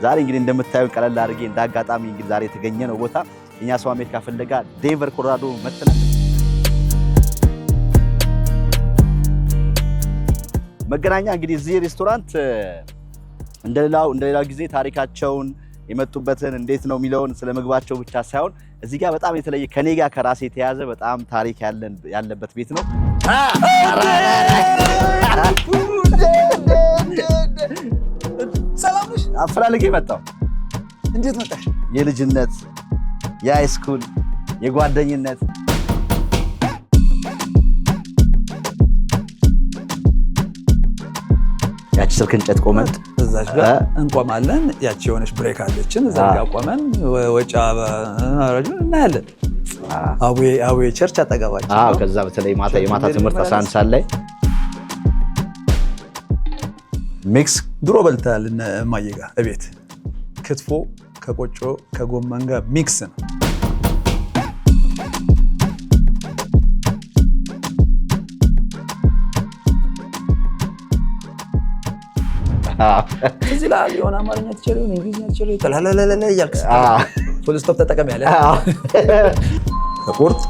ዛሬ እንግዲህ እንደምታዩ ቀለል አድርጌ እንዳጋጣሚ እንግዲህ ዛሬ የተገኘነው ቦታ እኛ ሰው አሜሪካ ፍለጋ ዴንቨር ኮሎራዶ መጥተናል። መገናኛ እንግዲህ እዚህ ሬስቶራንት እንደሌላው ጊዜ ታሪካቸውን የመጡበትን እንዴት ነው የሚለውን ስለምግባቸው ብቻ ሳይሆን እዚህ ጋር በጣም የተለየ ከኔ ጋር ከራሴ የተያዘ በጣም ታሪክ ያለበት ቤት ነው። ሰላም ነሽ? አፈላልጌ መጣሁ። እንዴት መጣሽ? የልጅነት የሃይስኩል የጓደኝነት ያቺ ስልክ እንጨት ቆመን እዛች ጋር እንቆማለን። ያቺ የሆነች ብሬክ አለችን እዛ ጋር ቆመን ወጫ አረጁን እናያለን። አዌ ቸርች አጠገባችን። ከዛ በተለይ የማታ ትምህርት 11 ሰዓት ላይ ሚክስ ድሮ በልተሃል እማዬ ጋር እቤት ክትፎ ከቆጮ ከጎመን ጋር ሚክስ ነው። እዚህ ላይ የሆነ አማርኛ ትችላለህ፣ እንግሊዝኛ ትችላለህ፣ ተላላላላ እያልክ ፉል ስቶፕ ተጠቀም ያለ ከቁርጥ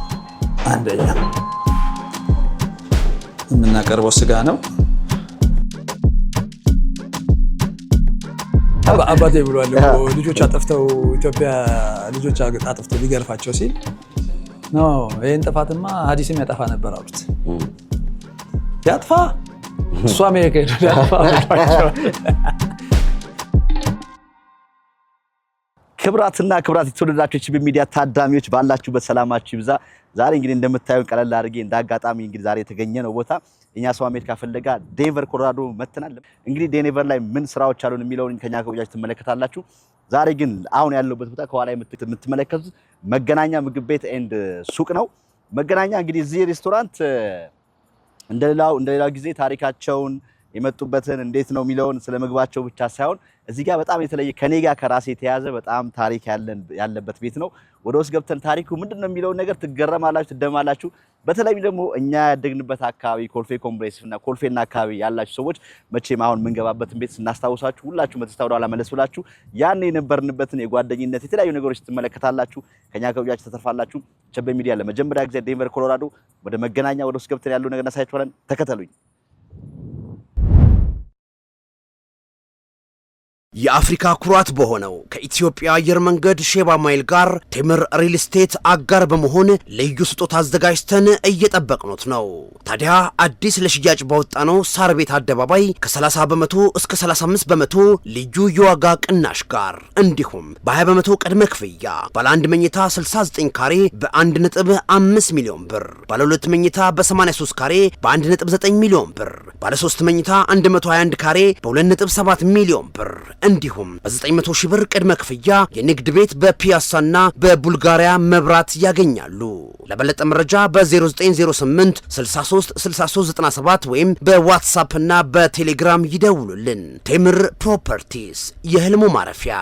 አንደኛ የምናቀርበው ስጋ ነው። አባቴ ብሏል ልጆች አጠፍተው ኢትዮጵያ ልጆች አጠፍተው ሊገርፋቸው ሲል ነው ይሄን ጥፋትማ ሐዲስም ያጠፋ ነበር አሉት። ያጥፋ እሱ አሜሪካ ሄዶ ያጥፋ። ክብራትና ክብራት የተወደዳችሁ ቺቢ ሚዲያ ታዳሚዎች ባላችሁበት ሰላማችሁ ይብዛ። ዛሬ እንግዲህ እንደምታዩን ቀለል አድርጌ እንዳጋጣሚ እንግዲህ ዛሬ የተገኘነው ቦታ እኛ ሰው አሜሪካ ፍለጋ ዴንቨር ኮሎራዶ መጥተናል። እንግዲህ ዴንቨር ላይ ምን ስራዎች አሉን የሚለውን ከኛ ከውጃችሁ ትመለከታላችሁ። ዛሬ ግን አሁን ያለውበት ቦታ ከኋላ የምትመለከቱት መገናኛ ምግብ ቤት ኤንድ ሱቅ ነው። መገናኛ እንግዲህ እዚህ ሬስቶራንት እንደሌላው ጊዜ ታሪካቸውን የመጡበትን እንዴት ነው የሚለውን ስለምግባቸው ብቻ ሳይሆን እዚህ ጋር በጣም የተለየ ከኔ ጋር ከራሴ የተያዘ በጣም ታሪክ ያለበት ቤት ነው። ወደ ውስጥ ገብተን ታሪኩ ምንድነው የሚለውን ነገር ትገረማላችሁ፣ ትደማላችሁ። በተለይ ደግሞ እኛ ያደግንበት አካባቢ ኮልፌ ኮምፕሌክስ እና ኮልፌና አካባቢ ያላችሁ ሰዎች መቼም አሁን የምንገባበትን ቤት ስናስታውሳችሁ ሁላችሁ መተስታው ወደኋላ መለስ ብላችሁ ያን የነበርንበትን የጓደኝነት የተለያዩ ነገሮች ትመለከታላችሁ። ከኛ ከውጃችሁ ተተርፋላችሁ። ቺቢ ሚዲያ ለመጀመሪያ ጊዜ ዴንቨር ኮሎራዶ ወደ መገናኛ ወደ ውስጥ ገብተን ያለው ነገር እናሳያችኋለን። ተከተሉኝ። የአፍሪካ ኩራት በሆነው ከኢትዮጵያ አየር መንገድ ሼባ ማይል ጋር ቴምር ሪል ስቴት አጋር በመሆን ልዩ ስጦታ አዘጋጅተን እየጠበቅኑት ነው። ታዲያ አዲስ ለሽያጭ ባወጣነው ሳር ቤት አደባባይ ከ30 በመቶ እስከ 35 በመቶ ልዩ የዋጋ ቅናሽ ጋር እንዲሁም በ20 በመቶ ቅድመ ክፍያ ባለ 1 መኝታ 69 ካሬ በ1.5 ሚሊዮን ብር፣ ባለ 2 መኝታ በ83 ካሬ በ1.9 ሚሊዮን ብር፣ ባለ 3 መኝታ 121 ካሬ በ2.7 ሚሊዮን ብር እንዲሁም በ900 ሺህ ብር ቅድመ ክፍያ የንግድ ቤት በፒያሳና በቡልጋሪያ መብራት ያገኛሉ። ለበለጠ መረጃ በ0908 63 6397 ወይም በዋትስአፕ እና በቴሌግራም ይደውሉልን። ቴምር ፕሮፐርቲስ የህልሙ ማረፊያ።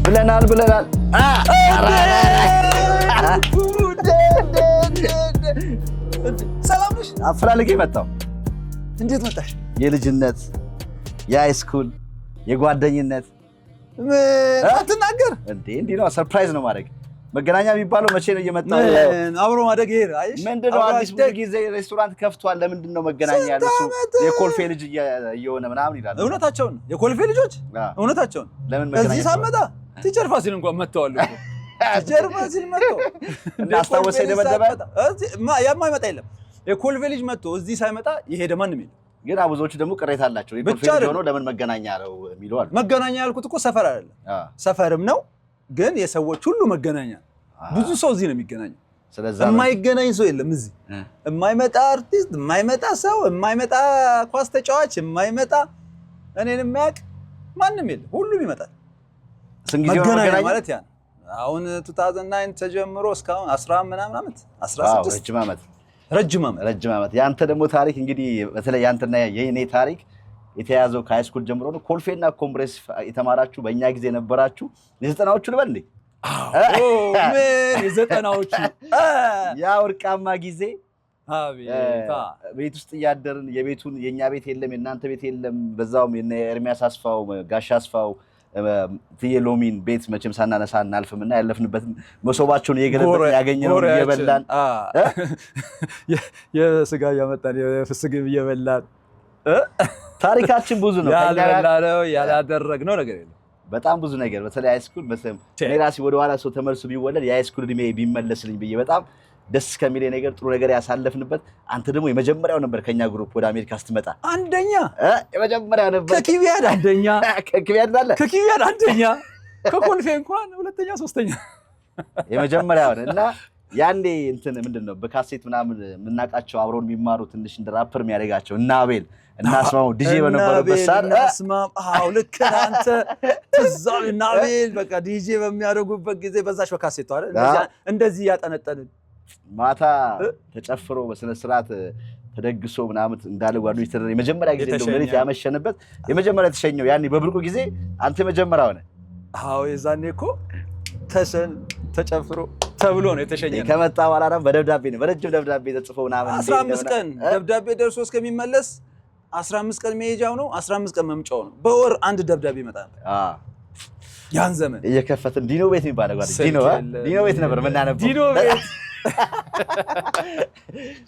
ብለናል ሰላም ነሽ? አፈላልጌ መጣሁ። እንዴት መጣሽ? የልጅነት የሃይስኩል የጓደኝነት አትናገር እንዴ ነው ሰርፕራይዝ ነው ማድረግ። መገናኛ የሚባለው መቼ ነው እየመጣው? አብሮ ማደግ ይሄ አይሽ ምንድነው? አዲስ ጊዜ ሬስቶራንት ከፍቷል። ለምንድን ነው መገናኛ ያለው? የኮልፌ ልጅ እየሆነ ምናምን ይላል። እውነታቸውን የኮልፌ ልጆች እውነታቸውን ለምን መገናኛ እዚህ ሳመጣ ቲቸር ፋሲል እንኳን መጥተዋል እኮ ቲቸር ፋሲል መጥቶ እንዳስታወሰ ደበደበ። የማይመጣ የለም። የኮልፌ ልጅ መጥቶ እዚህ ሳይመጣ የሄደ ማንም የለም። ግን ብዙዎቹ ደግሞ ቅሬታ አላቸው። የኮልፌ ልጅ ሆኖ ለምን መገናኛ ነው የሚሉ አሉ። መገናኛ ያልኩት እኮ ሰፈር አይደለም፣ ሰፈርም ነው ግን የሰዎች ሁሉ መገናኛ። ብዙ ሰው እዚህ ነው የሚገናኘው። ስለዚህ የማይገናኝ ሰው የለም እዚህ። የማይመጣ አርቲስት፣ የማይመጣ ሰው፣ የማይመጣ ኳስ ተጫዋች፣ የማይመጣ እኔን የሚያውቅ ማንም የለም። ሁሉም ይመጣል። መገናኛ ማለት ያ አሁን 2009 ተጀምሮ እስካሁን 10 ምናምን ዓመት 16 ረጅም ዓመት። ያንተ ደግሞ ታሪክ እንግዲህ በተለይ ያንተና የኔ ታሪክ የተያዘው ከሃይስኩል ጀምሮ ነው። ኮልፌና ኮምብሬስ የተማራችሁ በእኛ ጊዜ ነበራችሁ። የዘጠናዎቹ ልበል እንዴ? አዎ ምን የዘጠናዎቹ ያ ወርቃማ ጊዜ አቤታ ቤት ውስጥ እያደርን የቤቱን የኛ ቤት የለም የናንተ ቤት የለም በዛውም የነ ኤርሚያስ አስፋው ጋሽ አስፋው ትየሎሚን ቤት መቼም ሳናነሳ እናልፍምና ያለፍንበትን መሶባቸውን እየገለበጥን ያገኘነው እየበላን የስጋ ያመጣን የፍስግም እየበላን ታሪካችን ብዙ ነው። ያላለው ያላደረግነው ነገር የለም። በጣም ብዙ ነገር በተለይ ሃይስኩል መሰም እኔ ራሴ ወደ ኋላ ሰው ተመልሶ ቢወለድ የሃይስኩል እድሜ ቢመለስልኝ ብዬ በጣም ደስ ከሚለኝ ነገር ጥሩ ነገር ያሳለፍንበት። አንተ ደግሞ የመጀመሪያው ነበር ከኛ ግሩፕ ወደ አሜሪካ ስትመጣ አንደኛ የመጀመሪያው ነበር። ከኪቢያድ አንደኛ ከኪቢያድ አለ ከኪቢያድ አንደኛ ከኮልፌ እንኳን ሁለተኛ ሶስተኛ የመጀመሪያው እና ያንዴ እንትን ምንድነው በካሴት ምናምን የምናውቃቸው አብረውን የሚማሩ ትንሽ እንደ ራፐር የሚያደርጋቸው እና አቤል እና አስማው ዲጄ በነበረበት ሰዓት አስማም ልክ አንተ ትዛው እና አቤል በቃ ዲጄ በሚያደርጉበት ጊዜ በዛሽ በካሴት አይደል እንደዚህ ያጠነጠንን ማታ ተጨፍሮ በስነ ስርዓት ተደግሶ ምናምን እንዳለ ጓደኞች ተደረ የመጀመሪያ ጊዜ እንደው ለሊት ያመሸንበት የመጀመሪያ ተሸኘው ያኔ በብርቁ ጊዜ አንተ መጀመሪያው ነህ። የዛኔ እኮ ተጨፍሮ ተብሎ ነው የተሸኘው። ከመጣ በኋላ ደግሞ በደብዳቤ ነው በረጅም ደብዳቤ ተጽፎ ምናምን 15 ቀን ደብዳቤ ደርሶ እስከሚመለስ 15 ቀን መሄጃው ነው 15 ቀን መምጫው ነው። በወር አንድ ደብዳቤ ይመጣል። ያን ዘመን እየከፈትን ዲኖ ቤት የሚባለው ዲኖ ቤት ነበር ምናነበው ዲኖ ቤት።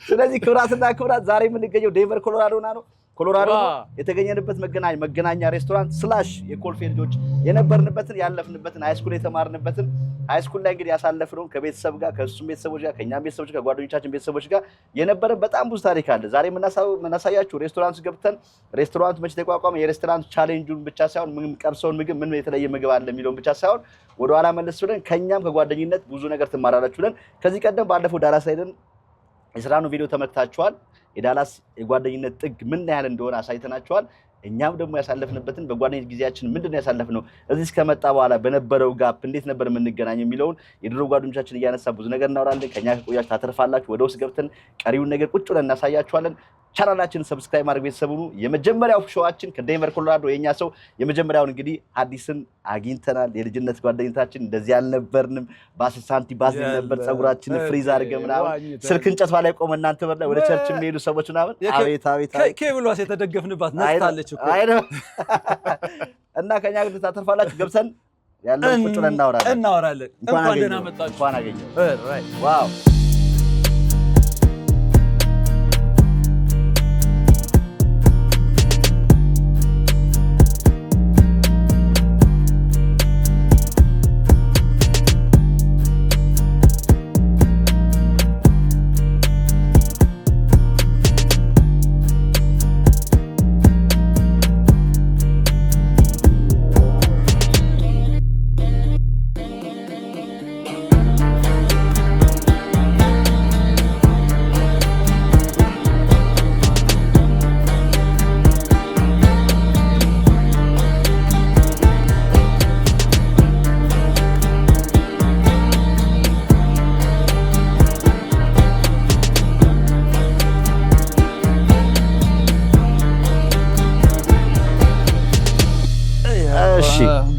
ስለዚህ ክብራትና ክብራት ዛሬ የምንገኘው ዴንቨር ኮሎራዶ ነው። ኮሎራዶ የተገኘንበት መገናኛ ሬስቶራንት ስላሽ የኮልፌ ልጆች የነበርንበትን ያለፍንበትን ሃይስኩል የተማርንበትን ሃይስኩል ላይ እንግዲህ ያሳለፍነውን ከቤተሰብ ጋር ከእሱም ቤተሰቦች ጋር ከእኛም ቤተሰቦች ጋር ጓደኞቻችን ቤተሰቦች ጋር የነበረን በጣም ብዙ ታሪክ አለ። ዛሬ የምናሳያችሁ ሬስቶራንት ገብተን ሬስቶራንቱ መቼ ተቋቋመ የሬስቶራንት ቻሌንጁን ብቻ ሳይሆን ምን ቀምሰውን ምግብ ምን የተለየ ምግብ አለ የሚለውን ብቻ ሳይሆን ወደ ኋላ መለስ ብለን ከኛም ከጓደኝነት ብዙ ነገር ትማራላችሁ ብለን ከዚህ ቀደም ባለፈው ዳላስ ላይ የሰራነው ቪዲዮ ተመልክታችኋል። የዳላስ የጓደኝነት ጥግ ምን ያህል እንደሆነ አሳይተናችኋል። እኛም ደግሞ ያሳለፍንበትን በጓደኝነት ጊዜያችን ምንድነው ያሳለፍነው እዚህ እስከመጣ በኋላ በነበረው ጋፕ እንዴት ነበር የምንገናኘው የሚለውን የድሮ ጓደኞቻችን እያነሳ ብዙ ነገር እናወራለን። ከኛ ከቆያችሁ ታተርፋላችሁ። ወደ ውስጥ ገብተን ቀሪውን ነገር ቁጭ ብለን እናሳያችኋለን። ቻናላችንን ሰብስክራይብ ማድረግ ቤተሰቡ ነው። የመጀመሪያው ሾዋችን ከዴንቨር ኮሎራዶ የኛ ሰው የመጀመሪያውን እንግዲህ ሐዲስን አግኝተናል። የልጅነት ጓደኝነታችን እንደዚህ አልነበርንም። ባስሳንቲ ባዝን ነበር ጸጉራችን ፍሪዝ አድርገን ምናምን ስልክ እንጨት ላይ ቆመን እናንተ በርላ ወደ ቸርች የሚሄዱ ሰዎች ምናምን አቤት አቤት ኬብሏስ የተደገፍንባት ነጥታለች እኮ እና ከኛ ጋር ታተርፋላችሁ። ገብተን ያለው ቁጭ ብለን እናወራለን። እንኳን ደህና መጣችሁ። እንኳን አገኘው። ዋው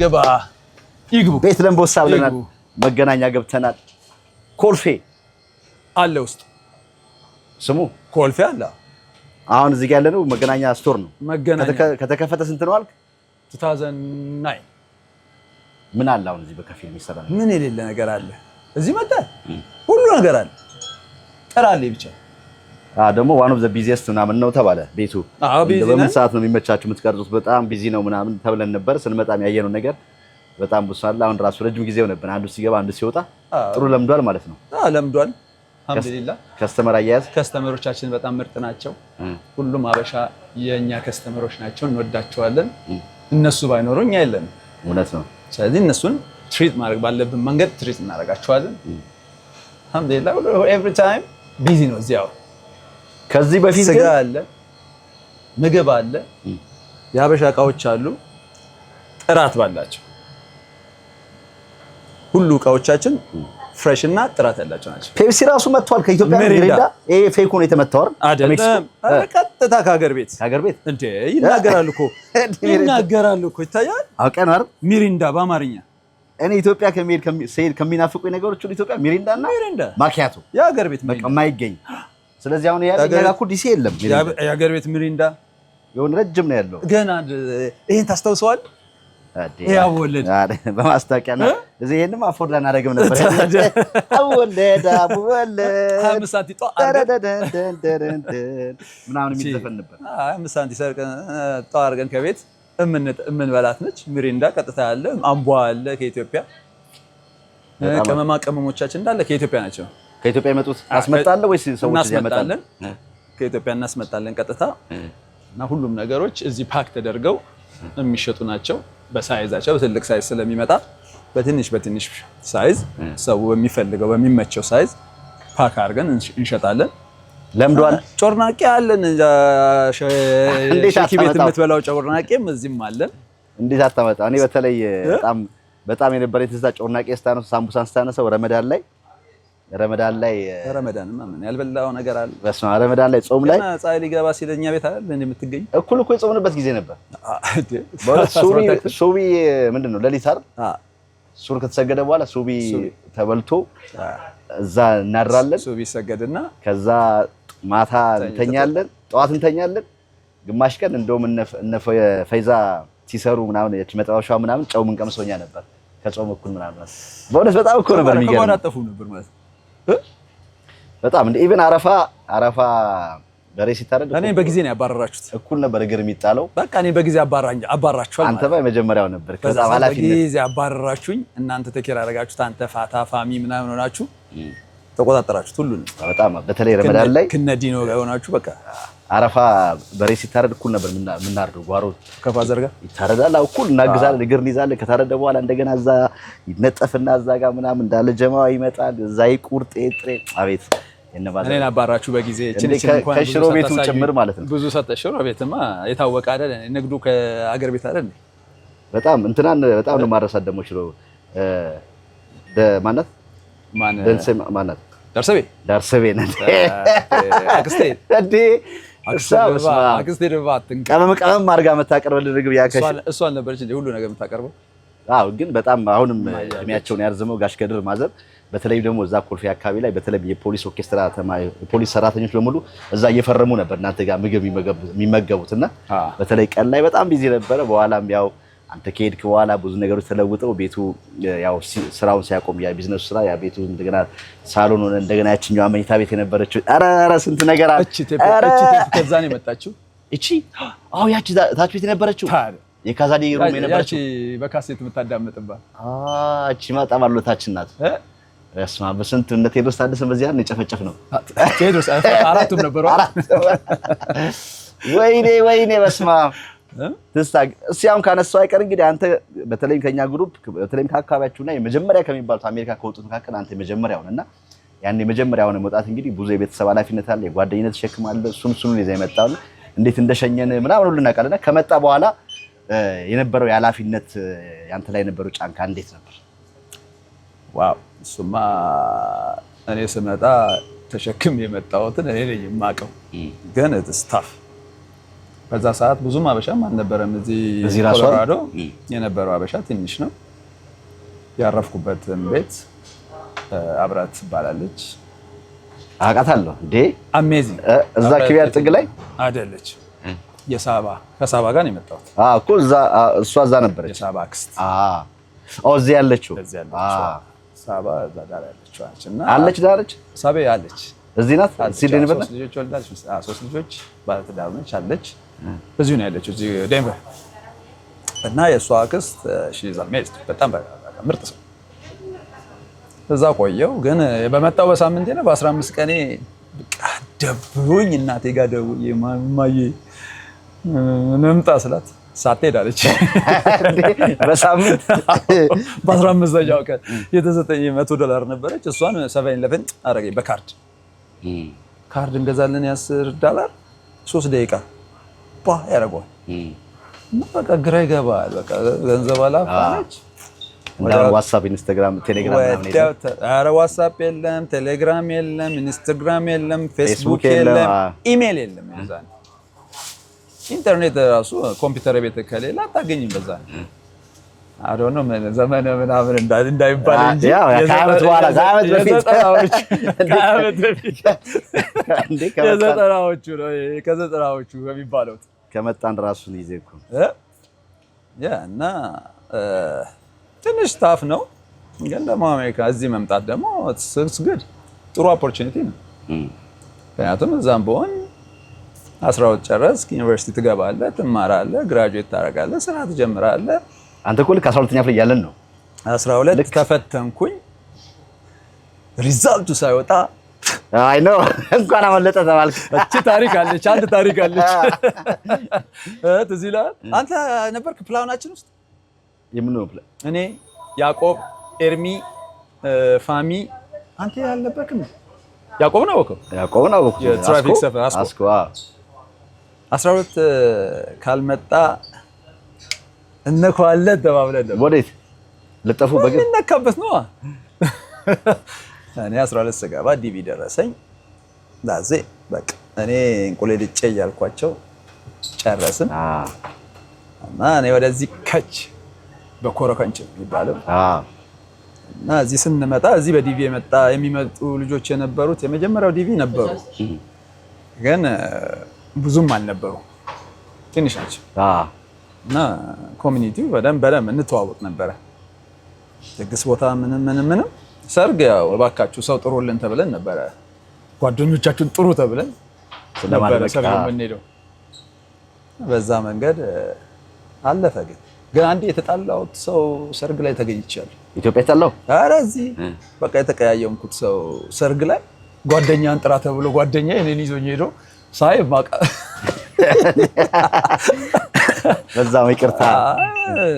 ገባ ይግቡ ቤት ለምቦሳ ብለናል። መገናኛ ገብተናል። ኮልፌ አለ ውስጥ ስሙ ኮልፌ አለ። አሁን እዚህ ጋር ያለነው መገናኛ ስቶር ነው። ከተከፈተ ስንት ነው አልክ? 2009 ምን አለ አሁን እዚህ በከፊል የሚሰራ ነገር? ምን የሌለ ነገር አለ እዚህ መጣ ሁሉ ነገር አለ። ጥራልኝ ብቻ ደግሞ ዋን ኦፍ ዘ ቢዚየስት ምናምን ነው ተባለ ቤቱ። በምን ሰዓት ነው የሚመቻችሁ የምትቀርጹት? በጣም ቢዚ ነው ምናምን ተብለን ነበር። ስንመጣም ያየነው ነገር በጣም ብዙ አለ። አሁን ራሱ ረጅም ጊዜው ነበር። አንዱ ሲገባ አንዱ ሲወጣ ጥሩ ለምዷል ማለት ነው። ለምዷል። አልሐምዱሊላህ። ከስተመር አያያዝ ከስተመሮቻችን በጣም ምርጥ ናቸው። ሁሉም አበሻ የኛ ከስተመሮች ናቸው። እንወዳቸዋለን። እነሱ ባይኖሩ እኛ የለንም። እውነት ነው። ስለዚህ እነሱን ትሪት ማድረግ ባለብን መንገድ ትሪት እናደርጋቸዋለን። አልሐምዱሊላህ። ኤቭሪ ታይም ቢዚ ነው እዚያው። ከዚህ በፊት ስጋ አለ፣ ምግብ አለ፣ የሀበሻ እቃዎች አሉ። ጥራት ባላቸው ሁሉ እቃዎቻችን ፍሬሽ እና ጥራት ያላቸው ናቸው። ፔፕሲ ራሱ መጥቷል ከኢትዮጵያ ሚሪንዳ። ይሄ ፌክ ነው የተመታው አይደለም? ቀጥታ ከሀገር ቤት እንዴ ይናገራሉ እኮ ይታያል። አውቀን አይደል ሚሪንዳ በአማርኛ እኔ ኢትዮጵያ ከሚሄድ ከሚናፍቁ ነገሮች ሁሉ ኢትዮጵያ ሚሪንዳና ማኪያቶ የሀገር ቤት በቃ የማይገኝ። ስለዚህ አሁን ያጋኩ ዲሲ የለም የሀገር ቤት ሚሪንዳ የሆነ ረጅም ነው ያለው። ገና ይሄን ታስታውሰዋል? ያወለድ በማስታወቂያ ነው እዚህ ይሄንም አፎርድ አናደርግም ነበር። አወለድ አወለድ 5 ሳንቲም ምናምን የሚዘፈን ነበር። 5 ሳንቲም ሰርቀን አድርገን ከቤት እምንበላት ነች ሚሪንዳ። ቀጥታ ያለ አምቧ አለ ከኢትዮጵያ። ቅመማ ቅመሞቻችን እንዳለ ከኢትዮጵያ ናቸው። ከኢትዮጵያ የመጡት አስመጣለን ወይስ ሰዎች ያመጣለን? ከኢትዮጵያ እናስመጣለን ቀጥታ እና ሁሉም ነገሮች እዚህ ፓክ ተደርገው የሚሸጡ ናቸው። በሳይዛቸው ትልቅ ሳይዝ ስለሚመጣ በትንሽ ሳይዝ ሰው በሚፈልገው በሚመቸው ሳይዝ ፓክ አድርገን እንሸጣለን። ለምዷል። ጮርናቄ አለን። ሸኪ ቤት የምትበላው ጮርናቄም እዚህም አለን። እንዴት አታመጣ? እኔ በተለይ በጣም የነበረኝ ትዝታ ጮርናቄ ስታነሱ ሳምቡሳን ስታነሳው ረመዳን ላይ ረመዳንማ ምን ያልበላው ነገር አለ? በስመ አብ ረመዳን ላይ ጾም ላይ ፀሐይ ሊገባ ሲለኛ ቤት አይደል እንዴ የምትገኝ? እኩል እኮ የጾምንበት ጊዜ ነበር። ሱቢ ምንድነው ሌሊት አይደል? ሱር ከተሰገደ በኋላ ሱቢ ተበልቶ እዛ እናድራለን። ሱቢ ሰገድና ከዛ ማታ እንተኛለን፣ ጠዋት እንተኛለን። ግማሽ ቀን እንደውም እነ ፈይዛ ሲሰሩ ምናምን እቺ መጥባሻው ምናምን ጨው ምን ቀምሶኛ ነበር ከጾም እኩል ምናምን። በእውነት በጣም እኮ ነበር የሚገርም። ተቆራጠፉ ነበር ማለት በጣም እንደ ኢቭን አረፋ በሬ ሲታረድ እኔ በጊዜ ነው ያባረራችሁት። እኩል ነበር እግር የሚጣለው። በቃ እኔ በጊዜ አባራችኋል። አንተ በመጀመሪያው ነበር። ከዛ ኃላፊነት በጊዜ አባረራችሁኝ። እናንተ ተኬር አደረጋችሁት። አንተ ፋታ ፋሚ ምናምን ሆናችሁ ተቆጣጣራችሁት ሁሉን። በጣም በተለይ ረመዳን ላይ ከነዲኖ ጋር ሆናችሁ በቃ አረፋ በሬ ሲታረድ እኩል ነበር የምናርደው። ጓሮ ከፋዘር ጋር ይታረዳል። እኩል እናግዛለን፣ እግር እንይዛለን። ከታረደ በኋላ እንደገና እዛ ይነጠፍና እዛ ጋር ምናምን እንዳለ ጀማዋ ይመጣል። እዛ ይቁርጥ ጥሬ አቤት እኔን አባራችሁ በጊዜ እንኳን ከሽሮ ቤቱ ጭምር ማለት ነው። ብዙ ሰጠ። ሽሮ ቤትማ የታወቀ አይደል? ንግዱ ከአገር ቤት አይደል? በጣም እንትናን በጣም ነው ማረሳት። ደግሞ ሽሮ ማናት ዳርሰቤ አክስቴ ቀመም አድርጋ የምታቀርበልን ምግብ እሷ አልነበረች እንደ ሁሉ ነገር የምታቀርበው? አዎ። ግን በጣም አሁንም እድሜያቸውን ያርዝመው ጋሽ ከድር ማዘር በተለይ ደግሞ እዛ ኮልፌ አካባቢ ላይ በተለይ የፖሊስ ኦርኬስትራ የፖሊስ ሰራተኞች በሙሉ እዛ እየፈረሙ ነበር እናንተ ጋር ምግብ የሚመገቡትና በተለይ ቀን ላይ በጣም ቢዚ ነበረ። በኋላም ያው አንተ ከሄድክ በኋላ ብዙ ነገሮች ተለውጠው ቤቱ ያው ስራውን ሲያቆም ያ ቢዝነሱ ስራ ያ ቤቱ እንደገና ሳሎን ሆነ። እንደገና ያችኛው መኝታ ቤት የነበረችው ኧረ ስንት ነገር አለ። እቺ ከዛ ነው የመጣችው። እቺ አዎ ያቺ ታች ቤት የነበረችው የካዛዲ ሩም የነበረችው ያቺ በካሴት የምታዳምጥባት እቺ ማጣ ባሎታችን ናት። በስመ አብ በስንት እነ ቴዎድሮስ ታደሰ በዚያ ነው የጨፈጨፍ ነው። ቴዎድሮስ አራቱም ነበሩ። ወይኔ በስመ አብ ትስታግ እስያም ካነሳው አይቀር እንግዲህ አንተ በተለይም ከኛ ግሩፕ በተለይም ከአካባቢያችሁና የመጀመሪያ ከሚባሉት አሜሪካ ከወጡት መካከል አንተ የመጀመሪያው ነህና ያን የመጀመሪያው ነው መውጣት እንግዲህ ብዙ የቤተሰብ ኃላፊነት አለ፣ የጓደኝነት ሸክም አለ። እሱን ይዘህ የመጣው እንዴት እንደሸኘን ምናምን ሁሉ እናውቃለና ከመጣ በኋላ የነበረው የኃላፊነት ያንተ ላይ የነበረው ጫንቃ እንዴት ነበር? ዋው እሱማ እኔ ስመጣ ተሸክም የመጣሁትን እኔ ነኝ የማውቀው። ግን ስታፍ በዛ ሰዓት ብዙም አበሻም አልነበረም። እዚህ ኮሎራዶ የነበረው አበሻ ትንሽ ነው። ያረፍኩበትን ቤት አብራት ትባላለች። አውቃታለሁ እንዴ? አሜዚንግ እዛ ኪቢያ ጥግ ላይ አይደለች? ከሳባ ጋር ነው የመጣሁት። እኮ እሷ እዛ ነበረች። የሳባ አክስት እዚህ ያለችው ሳባ እዛ ዳር ያለችው አለች። ዳርች ሳቤ አለች። እዚህ ናት። ሲድኒ በላ 3 ልጆች ወልዳለች። 3 ልጆች ባለትዳር ነች አለች። እዚሁ ነው ያለችው እዚህ ዴንቨር። እና የእሷ አክስት ሺዝ አሜዝድ በጣም ምርጥ ሰው። እዛ ቆየው። ግን በመጣው በሳምንቴ ነው በ15 ቀኔ በቃ ደብሮኝ እናቴ ጋር ደውዬ ማማዬ እንምጣ ስላት ሳትሄድ አለች። በሳምንት በ15ኛው ቀን የተሰጠኝ $100 ነበረች። እሷን 7-11 አደረገኝ በካርድ ካርድ እንገዛለን $10 3 ደቂቃ ያደርገዋል። በቃ ግራ ይገባል። በቃ ገንዘብ አላፋች ዋትስአፕ፣ ኢንስታግራም፣ ቴሌግራም ምናምን የለም? ኧረ ዋትስአፕ የለም፣ ቴሌግራም የለም፣ ኢንስታግራም የለም፣ ፌስቡክ የለም፣ ኢሜል የለም። የዛኔ ኢንተርኔት ራሱ ኮምፒውተር ቤት ከሌላ አታገኝም። በዛ አዶኖ ዘመነ ምናምን እንዳይባል እንጂ ከዓመት በኋላ ከዓመት በፊት ከዘጠናዎቹ የሚባለው ከመጣን ራሱን ይዜ እኮ እና ትንሽ ታፍ ነው። ግን ደግሞ አሜሪካ እዚህ መምጣት ደግሞ ጥሩ ኦፖርቹኒቲ ነው። ምክንያቱም እዛም በሆን 12 ጨረስክ፣ ዩኒቨርሲቲ ትገባለህ፣ ትማራለህ፣ ግራጁዌት ታደርጋለህ፣ ስራ ትጀምራለህ። አንተ እኮ ልክ 12ኛ ክፍል እያለን ነው 12 ተፈተንኩኝ። ሪዛልቱ ሳይወጣ አይ ነው እንኳን አመለጠ ተባልክ። እቺ ታሪክ አለች፣ አንድ ታሪክ አለች። ትዝ ይልሃል? አንተ ነበርክ ፕላናችን ውስጥ የምን ነው ፕላን? እኔ ያዕቆብ፣ ኤርሚ፣ ፋሚ አንተ ያልነበርክም? ያዕቆብ ነው እኮ የትራፊክ ሰፈር አስኮ 12 ካልመጣ እነኳለን ተባብለን ነበር። ወዴት ልጠፉ በግድ እነካበት ነው። እኔ 12 ስገባ ዲቪ ደረሰኝ። ዳዜ በቃ እኔ እንቁሌልጬ እያልኳቸው ጨረስን እና እኔ ወደዚህ ከች በኮረከንች የሚባለው እና እዚህ ስንመጣ እዚህ በዲቪ የሚመጡ ልጆች የነበሩት የመጀመሪያው ዲቪ ነበሩ፣ ግን ብዙም አልነበሩ፣ ትንሽ ናቸው። እና ኮሚኒቲው በደንብ እንተዋወቅ ነበረ። ድግስ ቦታ ምንም ሰርግ ያው እባካችሁ ሰው ጥሩልን ተብለን ነበረ። ጓደኞቻችሁን ጥሩ ተብለን ነበረ ሰርግ የምንሄደው። በዛ መንገድ አለፈ። ግን አንዴ የተጣላሁት ሰው ሰርግ ላይ ተገኝቻለሁ። ኢትዮጵያ ተጣላው? ኧረ እዚህ በቃ የተቀያየምኩት ሰው ሰርግ ላይ ጓደኛን ጥራ ተብሎ ጓደኛዬ እኔን ይዞኝ ሄዶ ሳይ ማቃ በዛው ይቅርታ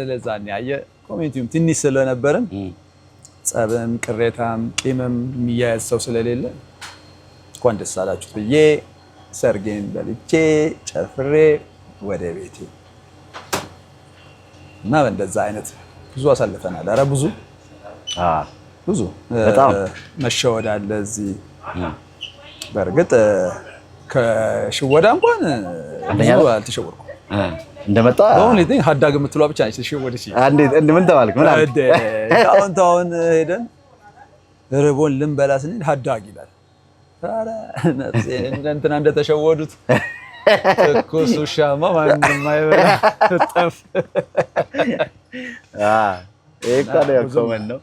ለዛኔ አየህ ኮሚኒቲውም ትንሽ ስለነበርን ጸብም ቅሬታም ቂምም የሚያያዝ ሰው ስለሌለ እንኳን ደስ አላችሁ ብዬ ሰርጌን በልቼ ጨፍሬ ወደ ቤቴ እና እንደዛ አይነት ብዙ አሳልፈናል። ኧረ ብዙ በጣም መሸወድ አለ እዚህ። በእርግጥ ከሽወዳ እንኳን ብዙ አልተሸወድኩም። እንደመጣ አሁን ለዚህ ሀዳግ የምትሏ ብቻ ነች ተሸወደች። እንዴ ምን ተባልክ? ምን አለ? አሁን ሄደን ርቦን ልንበላ ስንል ሀዳግ ይላል። ኧረ እንትና እንደተሸወዱት ትኩስ ሻማ ማንም አይበላ ጠፍ። ይሄ እኮ ኮመን ነው።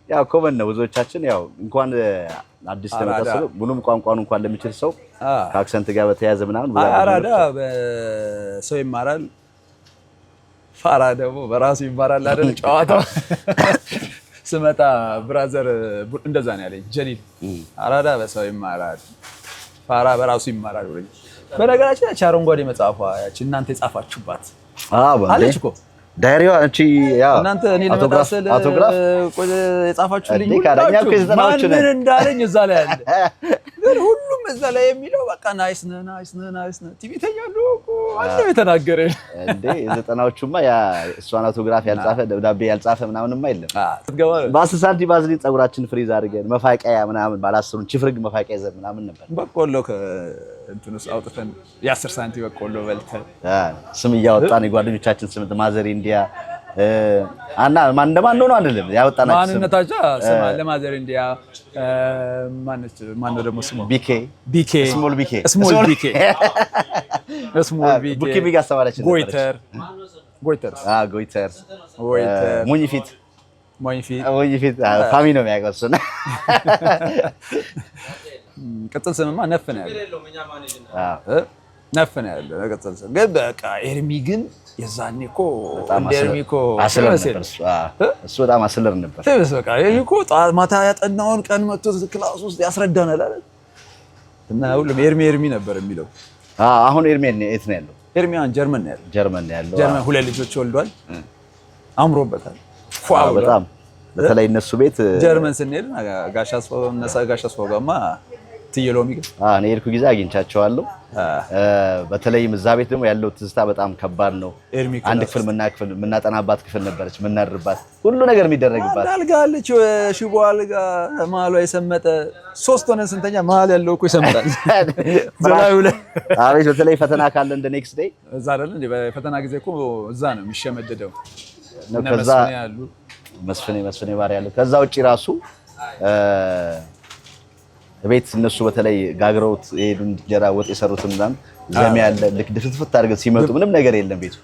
ያው ኮመን ነው። ብዙዎቻችን ያው እንኳን አዲስ ተመጣጣው ምንም ቋንቋውን እንኳን ለሚችል ሰው ከአክሰንት ጋር በተያያዘ ምናምን አራዳ በሰው ይማራል፣ ፋራ ደግሞ በራሱ ይማራል አይደል? ጨዋታው ስመጣ ብራዘር እንደዛ ነው ያለኝ ጀሊል። አራዳ በሰው ይማራል፣ ፋራ በራሱ ይማራል ብለኝ። በነገራችን ያቺ አረንጓዴ መጽሐፏ ያቺ እናንተ የጻፋችሁባት አለች እኮ ዳይሪዋ እቺ ያው እናንተ እኔ ለመጣሰል አውቶግራፍ የጻፋችሁልኝ ማን እንዳለኝ እዛ ላይ አለ። ግን ሁሉም እዛ ላይ የሚለው በቃ ናይስ ነህ ቲቪ ተኛሉ እኮ አንተ የተናገረ እንዴ የዘጠናዎቹማ ያ እሷን አውቶግራፍ ያልጻፈ ደብዳቤ ያልጻፈ ምናምንማ የለም። በ10 ሳንቲም ባዝሊን ፀጉራችን ፍሪዝ አድርገን መፋቂያ ምናምን ባላስሩን ችፍርግ መፋቂያ ዘር ምናምን ነበር። በቆሎ ከእንትኑስ አውጥተን የ10 ሳንቲም በቆሎ በልተን ስም እያወጣን የጓደኞቻችን ስም ማዘር ኢንዲያ አና ማን እንደማን ነው አይደለም ያወጣናችሁ ማንነታቸው ስም አለ። ማዘር ኢንዲያ ማን ነው ደግሞ ስሙ ቢኬ ስሞል ቢኬ ቡኪ ቢጋ አስተማራችን ጎይተር ሙኝፊት ፋሚ ነው የሚያውቀውና ቅጽል ስምማ ነፍ ነው ያለው ቅጽል ስም ግን በቃ ኤርሚ ግን የዛኔ እኮ ኤርሚ እኮ እሱ በጣም አስለር ነበር። በቃ ኤርሚ እኮ ማታ ያጠናውን ቀን መጥቶ ክላስ ውስጥ ያስረዳናል አይደል? እና ሁሉም ኤርሚ ነበር የሚለው። አሁን ኤርሚ የት ነው ያለው? ኤርሚያን ጀርመን ነው ያለው። ጀርመን 2 ልጆች ወልዷል። አምሮበታል። በጣም በተለይ እነሱ ቤት ጀርመን ስንሄድ ጋሽ አስፋው ጋማ ትየሎሚ ግን እኔ የሄድኩ ጊዜ አግኝቻቸዋለሁ። በተለይም እዛ ቤት ደግሞ ያለው ትዝታ በጣም ከባድ ነው። አንድ ክፍል ምናጠናባት ክፍል ነበረች፣ ምናድርባት ሁሉ ነገር የሚደረግባት አልጋ አለች፣ ሽቦ አልጋ መሀሏ የሰመጠ 3 ሆነን ስንተኛ መሀል ያለው እኮ ይሰምጣል። አቤት በተለይ ፈተና ካለ እንደ ኔክስት ዴይ እዛ አይደል እንዴ? በፈተና ጊዜ እኮ እዛ ነው የሚሸመደደው። ከዛ መስፍኔ ባሪ ያለው ከዛ ውጪ ራሱ ቤት እነሱ በተለይ ጋግረውት የሄዱን እንጀራ ወጥ የሰሩትን ምናምን ዘም ያለ ልክ ድፍትፍት አድርገው ሲመጡ ምንም ነገር የለም ቤቱ።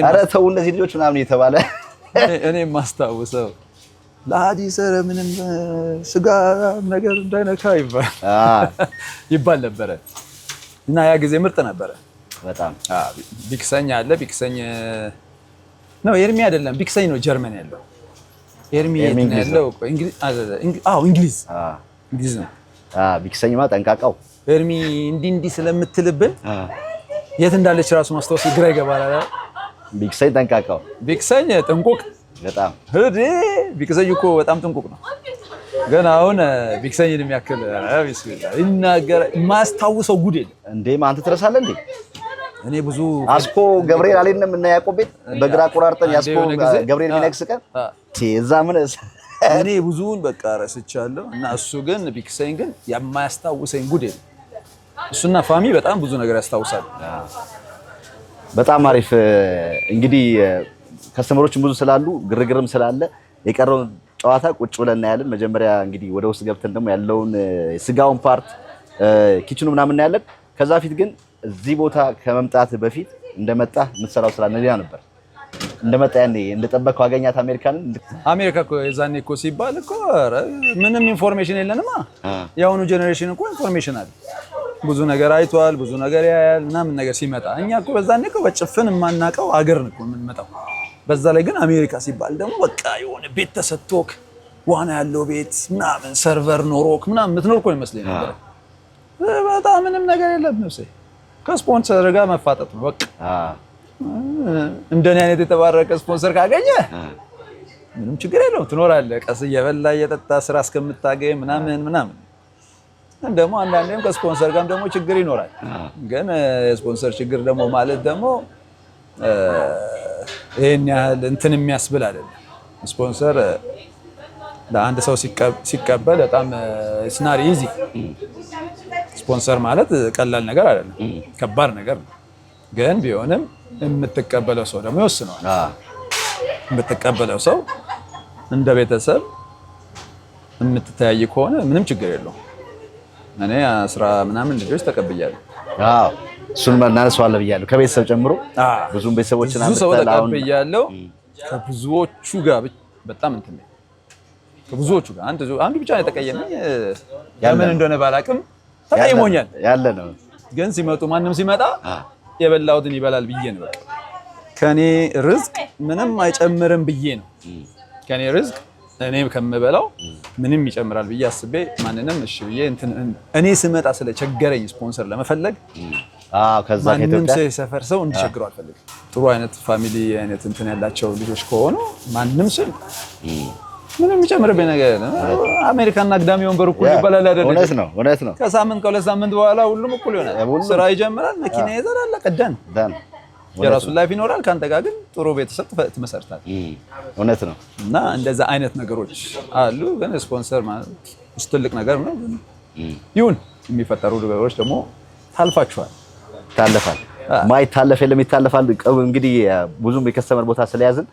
ኧረ ተው እነዚህ ልጆች ምናምን የተባለ እኔ ማስታውሰው ለሐዲስ ምንም ስጋ ነገር እንዳይነካ ይባል ነበረ እና ያ ጊዜ ምርጥ ነበረ በጣም። ቢክሰኝ አለ ቢክሰኝ ነው ኤርሚ አይደለም ቢክሰኝ ነው ጀርመን ያለው ኤርሚ ያለው እንግሊዝ ነው። ቢክሰኝማ ጠንቃቃው ኤርሚ እንዲህ ስለምትልብን የት እንዳለች ራሱ ማስታወስ ግራ ይገባል። ቢክሰኝ ጠንቃቃው ቢክሰኝ ጥንቁቅ በጣም ቢክሰኝ እኮ በጣም ጥንቁቅ ነው። ግን አሁን ቢክሰኝን የሚያክል ይናገር ማስታውሰው ጉድ የለም እንዴ። ማን ትረሳለህ እንዴ? እኔ ብዙ አስኮ ገብርኤል አለንም እና ያዕቆብ ቤት በግራ ቆራርጠን ያስኮ ገብርኤል ቢነክስ ቀን እዛ ምን እኔ ብዙውን በቃ ረስቻለሁ። እና እሱ ግን ቢክሰኝ ግን የማያስታውሰኝ ጉድ የለም። እሱና ፋሚ በጣም ብዙ ነገር ያስታውሳል። በጣም አሪፍ። እንግዲህ ከስተመሮችን ብዙ ስላሉ ግርግርም ስላለ የቀረውን ጨዋታ ቁጭ ብለን እናያለን። መጀመሪያ እንግዲህ ወደ ውስጥ ገብተን ደግሞ ያለውን ስጋውን ፓርት ኪችኑ ምናምን እናያለን። ከዛ ፊት ግን እዚህ ቦታ ከመምጣት በፊት እንደመጣ የምትሰራው ስራ ነዲያ ነበር። እንደመጣ ያኔ እንደጠበቀው አገኛት አሜሪካን። አሜሪካ እኮ የዛኔ እኮ ሲባል እኮ ምንም ኢንፎርሜሽን የለንማ። የአሁኑ ጄኔሬሽን እኮ ኢንፎርሜሽን አለ፣ ብዙ ነገር አይቷል፣ ብዙ ነገር ያያል ምናምን ነገር ሲመጣ። እኛ እኮ በዛኔ እኮ በጭፍን የማናውቀው አገር ነው የምንመጣው። በዛ ላይ ግን አሜሪካ ሲባል ደግሞ በቃ የሆነ ቤት ተሰጥቶክ ዋና ያለው ቤት ምናምን ሰርቨር ኖሮክ ምናምን የምትኖር እኮ ይመስለኝ ነበር። በጣም ምንም ነገር የለም ነው ከስፖንሰር ጋር መፋጠጥ ነው በቃ። እንደኔ አይነት የተባረከ ስፖንሰር ካገኘ ምንም ችግር የለውም፣ ትኖራለህ ቀስ እየበላ እየጠጣ ስራ እስከምታገኝ ምናምን። ደግሞ አንዳንዴም ከስፖንሰር ጋርም ደግሞ ችግር ይኖራል። ግን የስፖንሰር ችግር ደግሞ ማለት ደግሞ ይሄን ያህል እንትን የሚያስብል አይደለም። ስፖንሰር ለአንድ ሰው ሲቀበል በጣም ስናሪ ኢዚ። ስፖንሰር ማለት ቀላል ነገር አይደለም፣ ከባድ ነገር ነው። ግን ቢሆንም የምትቀበለው ሰው ደግሞ ይወስነዋል። የምትቀበለው ሰው እንደ ቤተሰብ የምትተያይ ከሆነ ምንም ችግር የለውም። እኔ 10 ምናምን ልጆች ተቀብያለሁ። እሱን እናነሳዋለን ብያለሁ። ከቤተሰብ ጨምሮ ብዙም ቤተሰቦችን ተቀብያለሁ። ከብዙዎቹ ጋር በጣም እንትን ነው። ከብዙዎቹ ጋር አንዱ ብቻ ነው የተቀየመኝ። ለምን እንደሆነ ባላቅም ተቀይሞኛል ያለ ነው። ግን ሲመጡ ማንም ሲመጣ የበላሁትን ይበላል ብዬ ነው። በቃ ከኔ ርዝቅ ምንም አይጨምርም ብዬ ነው። ከኔ ርዝቅ እኔ ከምበላው ምንም ይጨምራል ብዬ አስቤ ማንንም እሺ ብዬ እኔ ስመጣ ስለቸገረኝ ስፖንሰር ለመፈለግ ከዛ ማንንም ሰፈር ሰው እንዲቸግረው አልፈልግም። ጥሩ አይነት ፋሚሊ አይነት እንትን ያላቸው ልጆች ከሆኑ ማንም ሰው ምንም ይጨምርብኝ ነገር አሜሪካና አግዳሚ ወንበር እኩል ይባላል አይደል? እውነት ነው። ከሳምንት ከሁለት ሳምንት በኋላ ሁሉም እኩል ይሆናል። ስራ ይጀምራል፣ መኪና ይዘራል፣ ቀዳን የራሱን ላይፍ ይኖራል። ካንተ ጋር ግን ጥሩ ቤተሰብ ትመሰርታል። እውነት ነው። እና እንደዛ አይነት ነገሮች አሉ። ግን ስፖንሰር ማለት ትልቅ ነገር ነው። ይሁን የሚፈጠሩ ነገሮች ደግሞ ታልፋል። ማይታለፍ የለም ይታለፋል። እንግዲህ ብዙም የከስተመር ቦታ ስለያዝን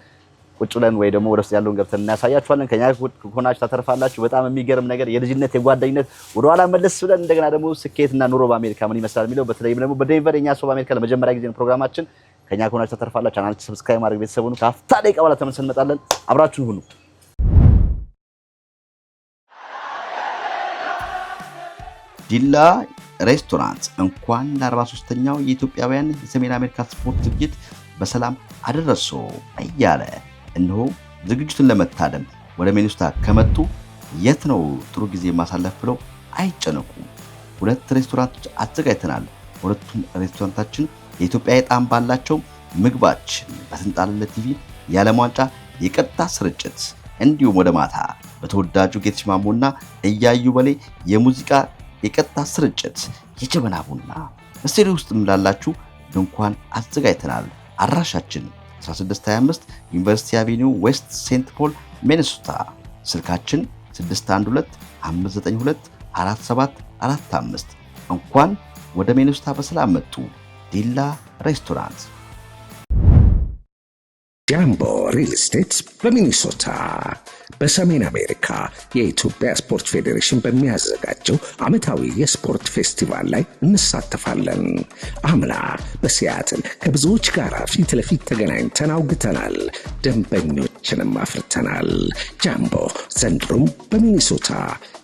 ቁጭ ብለን ወይ ደግሞ ወደ ውስጥ ያለውን ገብተን እናሳያችኋለን። ከኛ ከሆናችሁ ታተርፋላችሁ። በጣም የሚገርም ነገር የልጅነት የጓደኝነት ወደ ኋላ መለስ ብለን እንደገና ደግሞ ስኬትና ኑሮ በአሜሪካ ምን ይመስላል የሚለው በተለይም ደግሞ በዴንቨር የኛ ሰው በአሜሪካ ለመጀመሪያ ጊዜ ነው ፕሮግራማችን። ከኛ ከሆናችሁ ታተርፋላችሁ። ቻናላችንን ሰብስክራይብ ማድረግ ቤተሰቡን ከአፍታ ደቂቃ በኋላ ተመልሰን እንመጣለን። አብራችሁን ሁኑ። ዲላ ሬስቶራንት እንኳን ለ43ኛው የኢትዮጵያውያን የሰሜን አሜሪካ ስፖርት ዝግጅት በሰላም አደረሶ እያለ እነሆ ዝግጅቱን ለመታደም ወደ ሚኒስታ ከመጡ የት ነው ጥሩ ጊዜ ማሳለፍ ብለው አይጨነቁ። 2 ሬስቶራንቶች አዘጋጅተናል። ሁለቱም ሬስቶራንታችን የኢትዮጵያ ጣዕም ባላቸው ምግባችን በስንጣለለ ቲቪ የዓለም ዋንጫ የቀጥታ ስርጭት እንዲሁም ወደ ማታ በተወዳጁ ጌትሽ ማሞና እያዩ በሌ የሙዚቃ የቀጥታ ስርጭት፣ የጀበና ቡና፣ ስቱዲዮ ውስጥም ላላችሁ ድንኳን አዘጋጅተናል። አድራሻችን 1625 ዩኒቨርሲቲ አቬኒው ዌስት ሴንት ፖል ሚኒሶታ። ስልካችን 612-592-4745። እንኳን ወደ ሚኒሶታ በሰላም መጡ። ዲላ ሬስቶራንት። ጃምቦ ሪል ስቴት በሚኒሶታ በሰሜን አሜሪካ የኢትዮጵያ ስፖርት ፌዴሬሽን በሚያዘጋጀው ዓመታዊ የስፖርት ፌስቲቫል ላይ እንሳተፋለን። አምና በሲያትል ከብዙዎች ጋር ፊት ለፊት ተገናኝተን አውግተናል፣ ደንበኞችንም አፍርተናል። ጃምቦ ዘንድሮም በሚኒሶታ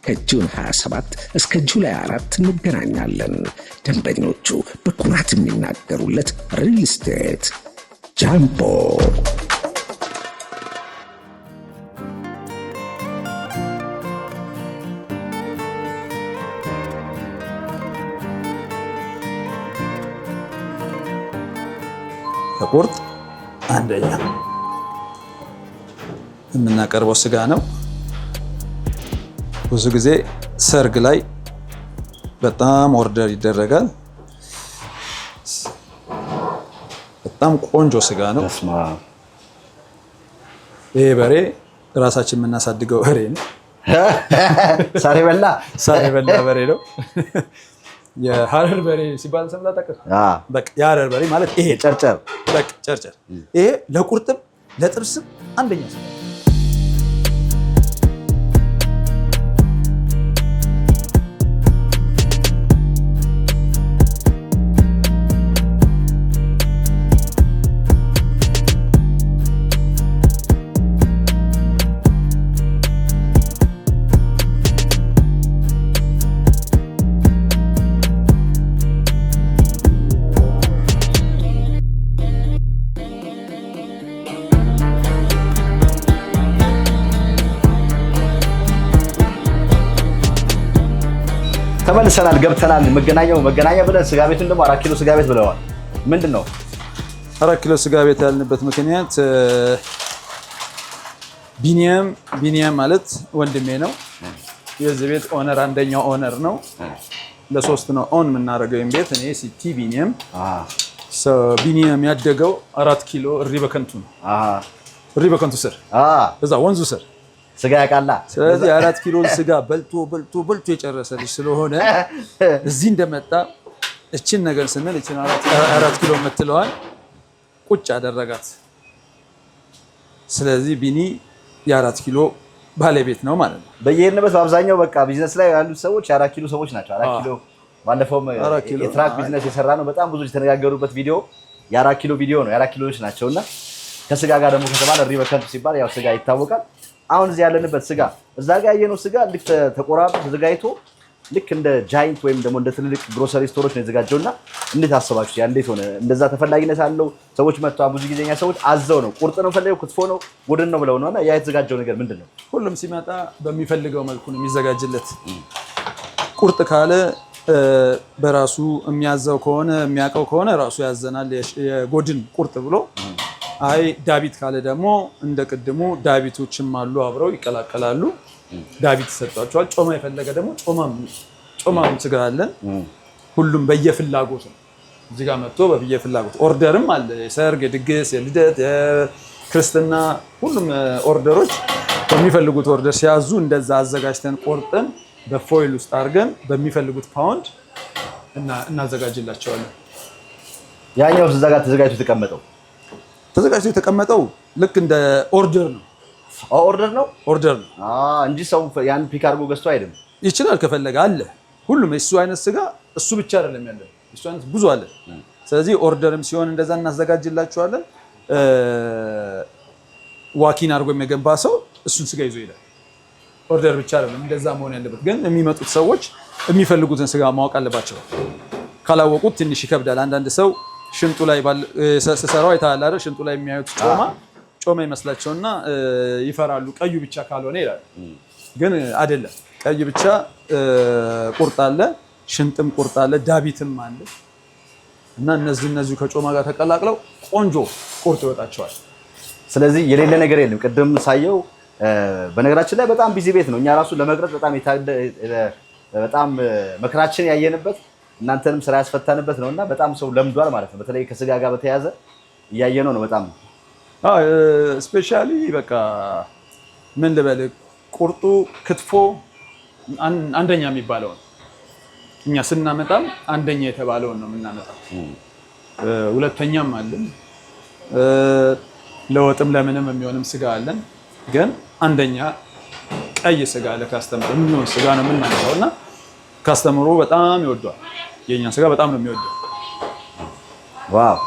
ከጁን 27 እስከ ጁላይ 4 እንገናኛለን። ደንበኞቹ በኩራት የሚናገሩለት ሪል ስቴት ጃምቦ። ከቁርጥ አንደኛ የምናቀርበው ስጋ ነው። ብዙ ጊዜ ሰርግ ላይ በጣም ኦርደር ይደረጋል። በጣም ቆንጆ ስጋ ነው። ይሄ በሬ ራሳችን የምናሳድገው በሬ ነው። ሳር የበላ በሬ ነው። የሐረር በሬ ሲባል ሰምታ ታውቃለህ? በቃ የሐረር በሬ ማለት ይሄ ጨርጨር፣ በቃ ጨርጨር። ይሄ ለቁርጥም ለጥብስም አንደኛ ስጋ። ተመልሰናል፣ ገብተናል። መገናኛ ብለን ስጋ ቤቱን ደግሞ 4 ኪሎ ስጋ ቤት ብለዋል። ምንድን ነው 4 ኪሎ ስጋ ቤት ያልንበት ምክንያት ቢኒያም ማለት ወንድሜ ነው። የዚህ ቤት ኦነር አንደኛው ኦነር ነው። ለሶስት ነው ኦን የምናደርገው ቤት። እኔ ሲቲ ቢኒያም ያደገው 4 ኪሎ እሪ በከንቱ ነው። እሪ በከንቱ ስር እዛ ወንዙ ስር ስጋ ያቃላ። ስለዚህ 4 ኪሎ ስጋ በልቶ የጨረሰ ልጅ ስለሆነ እዚህ እንደመጣ እችን ነገር ስንል እችን 4 ኪሎ የምትለዋል ቁጭ አደረጋት። ስለዚህ ቢኒ የ4 ኪሎ ባለቤት ነው ማለት ነው። በየሄድንበት በአብዛኛው በቃ ቢዝነስ ላይ ያሉት ሰዎች የ4 ኪሎ ሰዎች ናቸው። 4 ኪሎ ባለፈው የትራክ ቢዝነስ የሰራ ነው። በጣም ብዙ የተነጋገሩበት ቪዲዮ የ4 ኪሎ ቪዲዮ ነው። የ4 ኪሎዎች ናቸውና ከስጋ ጋር ደግሞ ከተባለ እሪ በከንቱ ሲባል ያው ስጋ ይታወቃል። አሁን እዚህ ያለንበት ስጋ እዛ ጋር ያየነው ስጋ ልክ ተቆራርጦ ተዘጋጅቶ ልክ እንደ ጃይንት ወይም ደግሞ እንደ ትልልቅ ግሮሰሪ ስቶሮች ነው የተዘጋጀውና እንዴት አሰባችሁ? ያ እንዴት ሆነ? እንደዛ ተፈላጊነት አለው? ሰዎች መጥተው ብዙ ጊዜኛ ሰዎች አዘው ነው ቁርጥ ነው ፈለገው ክትፎ ነው ጎድን ነው ብለው ነውና ያ የተዘጋጀው ነገር ምንድነው? ሁሉም ሲመጣ በሚፈልገው መልኩ ነው የሚዘጋጅለት። ቁርጥ ካለ በራሱ የሚያዘው ከሆነ የሚያውቀው ከሆነ ራሱ ያዘናል የጎድን ቁርጥ ብሎ። አይ ዳቢት ካለ ደግሞ እንደ ቅድሙ ዳቢቶችም አሉ አብረው ይቀላቀላሉ። ዳቢት ይሰጣቸዋል። ጮማ የፈለገ ደግሞ ጮማም ስጋ አለን። ሁሉም በየፍላጎት ነው እዚህ ጋር መጥቶ በየፍላጎት። ኦርደርም አለ፣ የሰርግ፣ የድግስ፣ የልደት፣ የክርስትና ሁሉም ኦርደሮች በሚፈልጉት ኦርደር ሲያዙ እንደዛ አዘጋጅተን ቆርጠን በፎይል ውስጥ አድርገን በሚፈልጉት ፓውንድ እናዘጋጅላቸዋለን። ያኛው እዛ ጋር ተዘጋጅቶ የተቀመጠው ልክ እንደ ኦርደር ነው። ኦርደር ነው እንጂ ሰው ያን ፒክ አድርጎ ገዝቶ አይደለም። ይችላል ከፈለገ አለ። ሁሉም የሱ አይነት ስጋ እሱ ብቻ አይደለም ያለው፣ እሱ አይነት ብዙ አለ። ስለዚህ ኦርደርም ሲሆን እንደዛ እናዘጋጅላቸዋለን። ዋኪን አድርጎ የሚገንባ ሰው እሱን ስጋ ይዞ ይላል። ኦርደር ብቻ አይደለም እንደዛ መሆን ያለበት። ግን የሚመጡት ሰዎች የሚፈልጉትን ስጋ ማወቅ አለባቸው። ካላወቁት ትንሽ ይከብዳል። አንዳንድ ሰው ሽንጡ ላይ ስሰራው አይተሃል አይደል? ሽንጡ ላይ የሚያዩት ጮማ ይመስላቸውና ይፈራሉ። ቀዩ ብቻ ካልሆነ ይላል። ግን አይደለም። ቀይ ብቻ ቁርጥ አለ፣ ሽንጥም ቁርጥ አለ፣ ዳቢትም አለ እና እነዚህ ከጮማ ጋር ተቀላቅለው ቆንጆ ቁርጥ ይወጣቸዋል። ስለዚህ የሌለ ነገር የለም። ቅድም ሳየው በነገራችን ላይ በጣም ቢዚ ቤት ነው። እኛ ራሱ ለመቅረጽ በጣም በጣም መከራችን ያየንበት እናንተንም ስራ ያስፈታንበት ነውና በጣም ሰው ለምዷል ማለት ነው። በተለይ ከስጋ ጋር በተያያዘ እያየነው ነው በጣም ስፔሻሊ በቃ ምን ልበል ቁርጡ ክትፎ አንደኛ የሚባለው እኛ ስናመጣም አንደኛ የተባለውን ነው የምናመጣው። ሁለተኛም አለን ለወጥም ለምንም የሚሆንም ስጋ አለን። ግን አንደኛ ቀይ ስጋ ለካስተመር የሚሆን ስጋ ነው የምናመጣውና ካስተመሩ በጣም ይወደዋል። የኛን ስጋ በጣም ነው የሚወደው። ዋው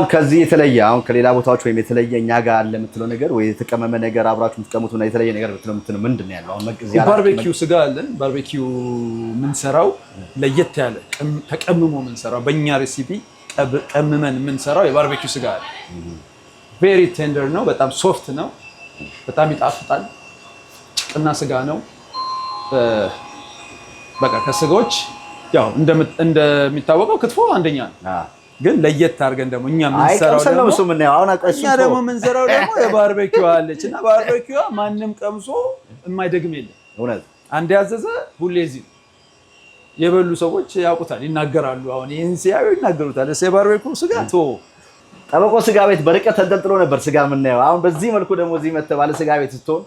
ከዚህ የተለየ አሁን ከሌላ ቦታዎች ወይም የተለየ እኛ ጋር አለ የምትለው ነገር ወይ የተቀመመ ነገር አብራችሁ የምትቀሙት እና የተለየ ነገር የምትለው ምንድን ነው ያለው? አሁን ባርቤኪው ስጋ አለን። ባርቤኪው የምንሰራው ለየት ያለ ተቀምሞ የምንሰራው በእኛ ሬሲፒ ቀምመን የምንሰራው የባርቤኪው ስጋ አለ። ቬሪ ቴንደር ነው፣ በጣም ሶፍት ነው፣ በጣም ይጣፍጣል። ጭቅና ስጋ ነው። በቃ ከስጋዎች ያው እንደሚታወቀው ክትፎ አንደኛ ነው። ግን ለየት አድርገን ደግሞ እኛ የምንሰራው ደግሞ የባርቤኪው አለችና ባርቤኪዋ ማንም ቀምሶ የማይደግም የለም። እውነት አንድ ያዘዘ ሁሌ እዚህ የበሉ ሰዎች ያውቁታል፣ ይናገራሉ። አሁን ይሄን ሲያዩ ይናገሩታል። የባርቤኪው ስጋ ጠበቆ ስጋ ቤት በርቀት ተንጠልጥሎ ነበር ስጋ የምናየው። አሁን በዚህ መልኩ ደግሞ እዚህ መተህ ባለ ስጋ ቤት ስትሆን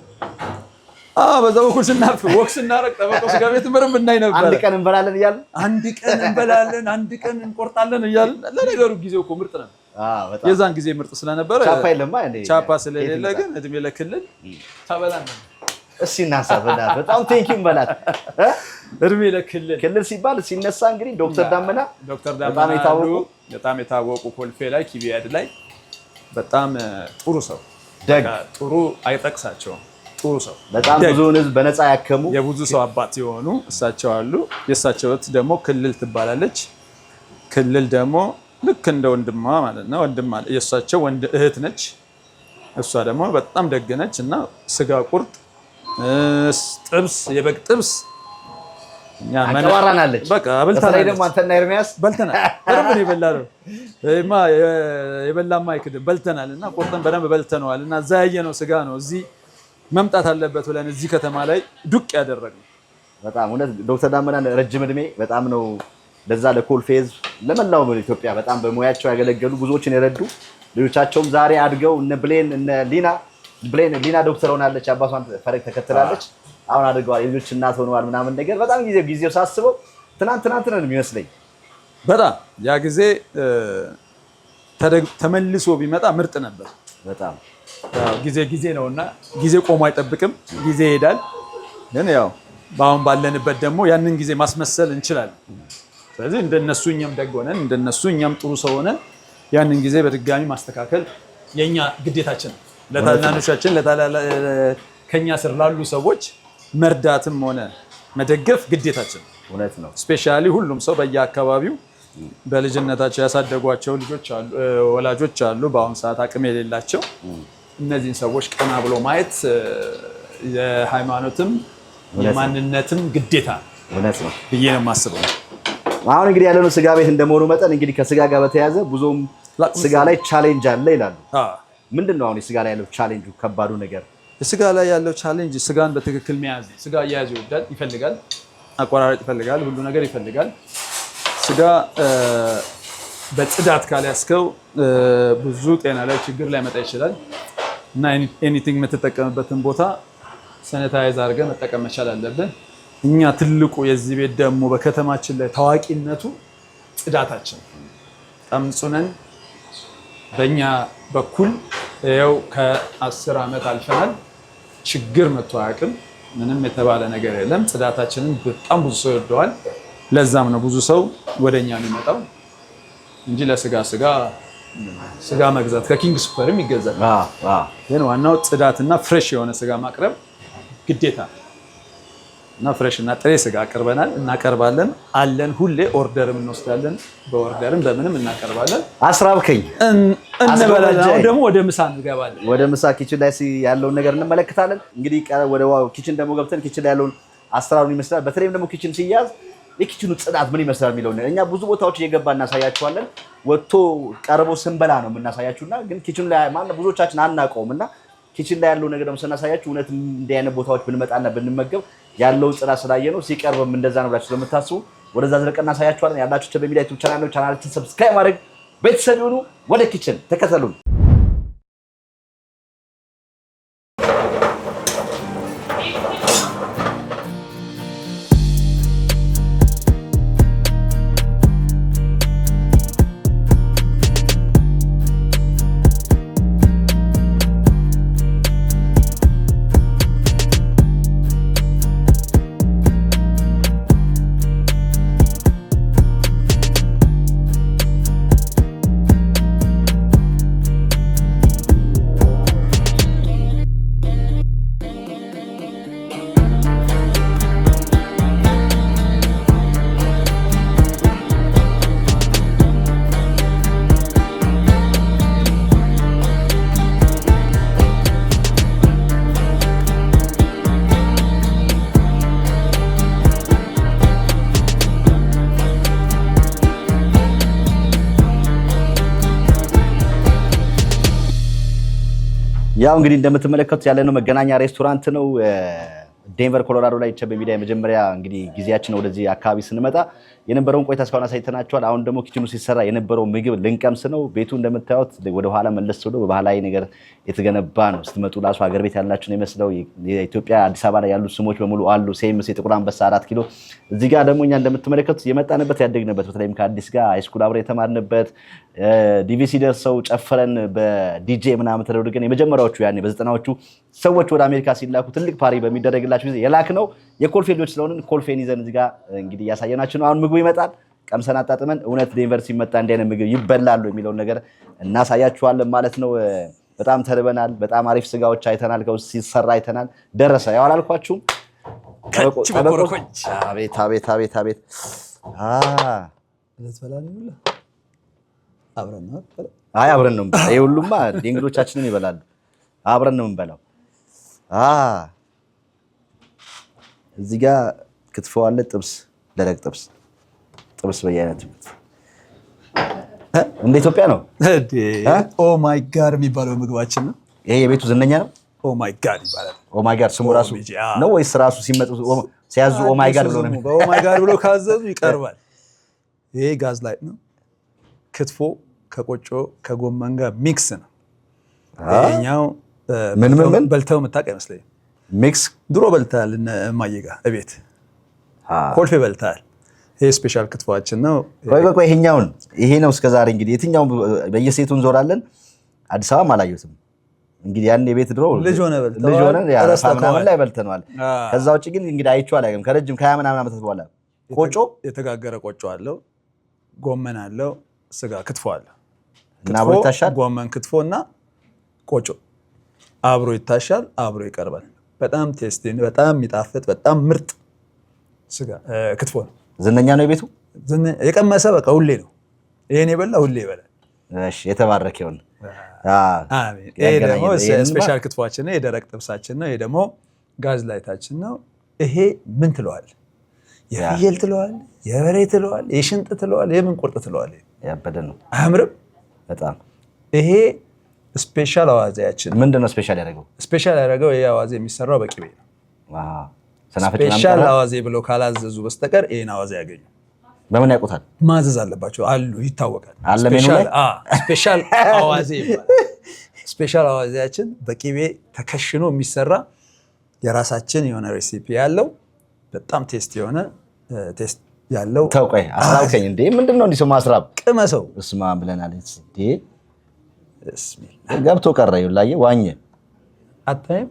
በዛ በኩል ስናልፍ ወክ ስናረግ ጠበቆ ስጋ ቤት ምንም እናይ ነበር። አንድ ቀን እንበላለን እያልን አንድ ቀን እንቆርጣለን እያልን። ለነገሩ ጊዜው እኮ ምርጥ ነበር። የዛን ጊዜ ምርጥ ስለነበረ ቻፓ ስለሌለ ግን እድሜ ለክልል ታበላን። እስኪ እናንሳ በጣም ቴንኪው እንበላት። እድሜ ለክልል ክልል ሲባል ሲነሳ እንግዲህ ዶክተር ዳመና በጣም የታወቁ ኮልፌ ላይ ኪቢያድ ላይ በጣም ጥሩ ሰው ጥሩ አይጠቅሳቸውም። ጥሩ ሰው በጣም ብዙውን ህዝብ በነፃ ያከሙ የብዙ ሰው አባት የሆኑ እሳቸው አሉ። የእሳቸው እህት ደግሞ ክልል ትባላለች። ክልል ደግሞ ልክ እንደ ወንድሟ ማለት ነው። የእሳቸው እህት ነች። እሷ ደግሞ በጣም ደግ ነች እና ስጋ ቁርጥ፣ ጥብስ፣ የበግ ጥብስ አቀባራናለች። በቃ አብልታናለች። ደግሞ አንተና ኤርሚያስ በልተናል። በደንብ የበላነው የበላማ አይክድም። በልተናል እና ቁርጥን በደንብ በልተነዋል እና እዛ ያየነው ስጋ ነው እዚህ መምጣት አለበት ብለን እዚህ ከተማ ላይ ዱቅ ያደረግነው። በጣም እውነት ዶክተር ዳመና ረጅም እድሜ በጣም ነው ለዛ ለኮልፌ ህዝብ ለመላው ኢትዮጵያ በጣም በሙያቸው ያገለገሉ ብዙዎችን የረዱ ልጆቻቸውም ዛሬ አድገው እነ ብሌን እነ ሊና ዶክተር ሆናለች። አባቷን ፈረግ ተከትላለች። አሁን አድርገዋል። የልጆች እናት ሆነዋል ምናምን ነገር በጣም ጊዜው ሳስበው ትናንት ነው የሚመስለኝ። በጣም ያ ጊዜ ተመልሶ ቢመጣ ምርጥ ነበር። በጣም ጊዜ ነውና ጊዜ ቆሞ አይጠብቅም። ጊዜ ይሄዳል። ግን ያው በአሁን ባለንበት ደግሞ ያንን ጊዜ ማስመሰል እንችላለን። ስለዚህ እንደነሱ እኛም ደግ ሆነን እንደነሱ እኛም ጥሩ ሰው ሆነን ያንን ጊዜ በድጋሚ ማስተካከል የኛ ግዴታችን ነው። ለታናናሾቻችን ከኛ ስር ላሉ ሰዎች መርዳትም ሆነ መደገፍ ግዴታችን ነው። እውነት ነው። ስፔሻሊ ሁሉም ሰው በየአካባቢው በልጅነታቸው ያሳደጓቸው ወላጆች አሉ፣ በአሁኑ ሰዓት አቅም የሌላቸው። እነዚህን ሰዎች ቀና ብሎ ማየት የሃይማኖትም የማንነትም ግዴታ እውነት ነው ብዬ ነው የማስበው። አሁን እንግዲህ ያለነው ስጋ ቤት እንደመሆኑ መጠን እንግዲህ ከስጋ ጋር በተያያዘ ብዙም ስጋ ላይ ቻሌንጅ አለ ይላሉ። ምንድን ነው አሁን የስጋ ላይ ያለው ቻሌንጁ ከባዱ ነገር? የስጋ ላይ ያለው ቻሌንጅ ስጋን በትክክል መያዝ ነው። ስጋ አያያዝ ይፈልጋል፣ አቆራረጥ ይፈልጋል፣ ሁሉ ነገር ይፈልጋል። ስጋ በጽዳት ካልያዝከው ብዙ ጤና ላይ ችግር ሊያመጣ ይችላል እና ኤኒቲንግ የምትጠቀምበትን ቦታ ሰኔታይዝ አድርገህ መጠቀም መቻል አለብን። እኛ ትልቁ የዚህ ቤት ደግሞ በከተማችን ላይ ታዋቂነቱ ጽዳታችን። በጣም ንጹህ ነን። በእኛ በኩል ይኸው ከ10 ዓመት አልፈናል። ችግር መጥቶ አያውቅም። ምንም የተባለ ነገር የለም። ጽዳታችንን በጣም ብዙ ሰው ይወደዋል። ለዛም ነው ብዙ ሰው ወደኛ የሚመጣው እንጂ ስጋ መግዛት ከኪንግ ሱፐርም ይገዛል። ግን ዋናው ጽዳትና ፍሬሽ የሆነ ስጋ ማቅረብ ግዴታ እና ፍሬሽ እና ጥሬ ስጋ አቅርበናል፣ እናቀርባለን አለን። ሁሌ ኦርደርም እንወስዳለን፣ በኦርደርም በምንም እናቀርባለን። አስራብከኝ እንበላለን። አሁን ደግሞ ወደ ምሳ እንገባለን። ወደ ምሳ ኪችን ላይ ያለውን ነገር እንመለከታለን። እንግዲህ ወደ ኪችን ደግሞ ገብተን ኪችን ላይ ያለውን አሰራሩን ይመስላል። በተለይም ደግሞ ኪችን ሲያዝ የኪችኑ ጽዳት ምን ይመስላል የሚለው እኛ ብዙ ቦታዎች እየገባ እናሳያችኋለን። ወጥቶ ቀርቦ ስንበላ ነው የምናሳያችሁና ግን ኪችን ላይ ብዙዎቻችን አናውቀውም እና ኪችን ላይ ያለው ነገር ደግሞ ስናሳያችሁ እውነት እንዲህ አይነት ቦታዎች ብንመጣና ብንመገብ ያለው ጽዳት ስላየ ነው ሲቀርብም እንደዛ ነው ብላችሁ ስለምታስቡ ወደዛ ዝለቀና ሳያችኋለን ያላችሁ ቸበ ሚዲያ ዩቲዩብ ቻናል ነው ቻናላችን ሰብስክራይብ ማድረግ ቤተሰብ ይሁኑ ወደ ኪችን ተከተሉን ያው እንግዲህ እንደምትመለከቱት ያለነው መገናኛ ሬስቶራንት ነው ዴንቨር ኮሎራዶ ላይ ቸበ ሚዲያ የመጀመሪያ እንግዲህ ጊዜያችን ወደዚህ አካባቢ ስንመጣ የነበረውን ቆይታ እስካሁን አሳይተናችኋል። አሁን ደግሞ ኪችኑ ሲሰራ የነበረው ምግብ ልንቀምስ ነው። ቤቱ እንደምታዩት ወደ ኋላ መለስ ብሎ በባህላዊ ነገር የተገነባ ነው። ስትመጡ ራሱ ሀገር ቤት ያላችሁ ነው የሚመስለው። የኢትዮጵያ አዲስ አበባ ላይ ያሉ ስሞች በሙሉ አሉ። ሴምስ የጥቁር አንበሳ 4 ኪሎ እዚህ ጋር ደግሞ እኛ እንደምትመለከቱት የመጣንበት ያደግንበት በተለይም ከአዲስ ጋር ሃይስኩል አብረን የተማርንበት ዲቪሲ ደርሰው ጨፈረን በዲጄ ምናምን ተደርገን የመጀመሪያዎቹ ያኔ በ90ዎቹ ሰዎች ወደ አሜሪካ ሲላኩ ትልቅ ፓሪ በሚደረግላችሁ ጊዜ የላክነው የኮልፌ ልጆች ስለሆንን ኮልፌን ይዘን እዚህ ጋር እንግዲህ ያሳየናችሁ ነው። አሁን ምግቡ ይመጣል። ቀምሰን አጣጥመን እውነት ዴንቨር ሲመጣ እንዲህ አይነት ምግብ ይበላሉ የሚለውን ነገር እናሳያችኋለን ማለት ነው። በጣም ተርበናል። በጣም አሪፍ ስጋዎች አይተናል። ከውስጥ ሲሰራ አይተናል። ደረሰ ያው አላልኳችሁም? አቤት አቤት አቤት አቤት አብረን ነው የምንበላው። ይሄ ሁሉማ እንግዶቻችንን ይበላሉ። አብረን ነው የምንበላው። እዚህ ጋር ክትፎ አለ፣ ጥብስ፣ ደረቅ ጥብስ በየአይነቱ እንደ ኢትዮጵያ ነው። ኦ ማይ ጋድ የሚባለው ምግባችን ነው። ይሄ የቤቱ ዝነኛ ነው። ኦ ማይ ጋድ ይባላል። ኦ ማይ ጋድ ስሙ ራሱ ነው ወይስ ራሱ ሲመጡ ሲያዙ ኦ ማይ ጋድ ብሎ ነው? ኦ ማይ ጋድ ብሎ ካዘዙ ይቀርባል። ይሄ ጋዝ ላይ ነው። ክትፎ ከቆጮ ከጎመን ጋር ሚክስ ነው። ይሄኛው ምን በልተው የምታውቅ አይመስለኝም። ሚክስ ድሮ በልተሃል እነ እማዬ ጋር እቤት ኮልፌ በልተሃል። ይሄ ስፔሻል ክትፎአችን ነው። ቆይ ይሄኛውን ይሄ ነው እስከዛሬ እንግዲህ የትኛው በየሴቱ እንዞራለን። አዲስ አበባ አላየሁትም። እንግዲህ ያን የቤት ድሮ ልጅ ሆነ ያ ሳምናምን ላይ በልተናል። ከዛ ውጪ ግን እንግዲህ አይቼው አላውቅም። ከረጅም ከ20 ምናምን ዓመታት በኋላ ቆጮ የተጋገረ ቆጮ አለው፣ ጎመን አለው፣ ስጋ ክትፎ አለ እና አብሮ ይታሻል። ጎመን ክትፎና ቆጮ አብሮ ይታሻል፣ አብሮ ይቀርባል። በጣም ቴስቲ ነው። በጣም የሚጣፍጥ በጣም ምርጥ ስጋ ክትፎ ነው። ዝነኛ ነው የቤቱ የቀመሰ በቃ ሁሌ ነው። ይሄን የበላ ሁሌ ይበላል። እሺ የተባረከ ይሁን። አሜን። ይሄ ደግሞ ስፔሻል ክትፎአችን ነው። የደረቅ ጥብሳችን ነው። ይሄ ደግሞ ጋዝ ላይታችን ነው። ይሄ ምን ትለዋል? የፍየል ትለዋል፣ የበሬ ትለዋል፣ የሽንጥ ትለዋል፣ የምን ቁርጥ ትለዋል? ያበደ ነው። አያምርም? በጣም ይሄ ስፔሻል አዋዜያችን ነው። ምንድነው ስፔሻል ያደረገው? ስፔሻል ያደረገው ይሄ አዋዜ የሚሰራው በቅቤ ነው። ሰናፍጭ ስፔሻል አዋዜ ብለው ካላዘዙ በስተቀር ይሄን አዋዜ ያገኙ። በምን ያውቁታል? ማዘዝ አለባቸው። አሉ ይታወቃል። ስፔሻል አዋዜ ይባላል። ስፔሻል አዋዜያችን በቅቤ ተከሽኖ የሚሰራ የራሳችን የሆነ ሬሲፒ ያለው በጣም ቴስት የሆነ ቴስት ያለው ተውቀይ አስራብከኝ እንዴ ምንድነው እንዲህ ሰው ማስራብ ቅመሰው እስማ ብለናል እንዴ ገብቶ ቀረ ይላየ ዋኘ አታይም